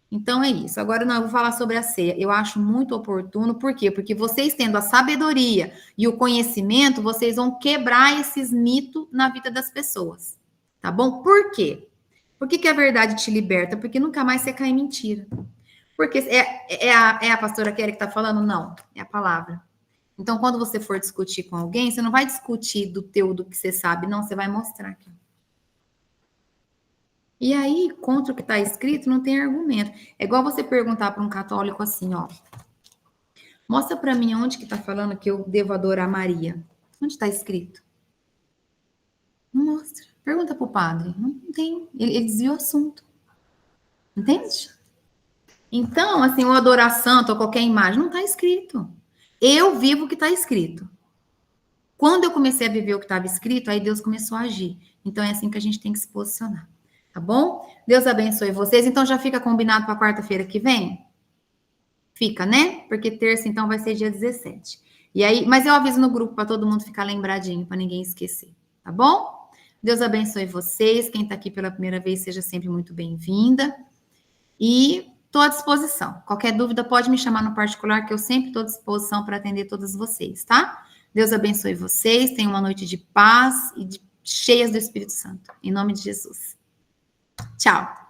Então é isso. Agora eu vou falar sobre a ceia. Eu acho muito oportuno, por quê? Porque vocês tendo a sabedoria e o conhecimento, vocês vão quebrar esses mitos na vida das pessoas, tá bom? Por quê? Por que a verdade te liberta? Porque nunca mais você cai em mentira. Porque é a pastora Kelly que está falando? Não, é a palavra. Então, quando você for discutir com alguém, você não vai discutir do que você sabe, não, você vai mostrar aqui. E aí, contra o que está escrito, não tem argumento. É igual você perguntar para um católico assim, ó. Mostra para mim onde que está falando que eu devo adorar Maria. Onde está escrito? Não mostra. Pergunta para o padre. Não tem. Ele desvia o assunto. Entende? Então, assim, o adorar santo ou qualquer imagem, não está escrito. Eu vivo o que está escrito. Quando eu comecei a viver o que estava escrito, aí Deus começou a agir. Então, é assim que a gente tem que se posicionar. Tá bom? Deus abençoe vocês. Então, já fica combinado para quarta-feira que vem? Fica, né? Porque terça, então, vai ser dia 17. E aí, mas eu aviso no grupo para todo mundo ficar lembradinho, para ninguém esquecer. Tá bom? Deus abençoe vocês. Quem está aqui pela primeira vez, seja sempre muito bem-vinda. E estou à disposição. Qualquer dúvida pode me chamar no particular, que eu sempre estou à disposição para atender todos vocês, tá? Deus abençoe vocês, tenham uma noite de paz e cheias do Espírito Santo. Em nome de Jesus. Tchau.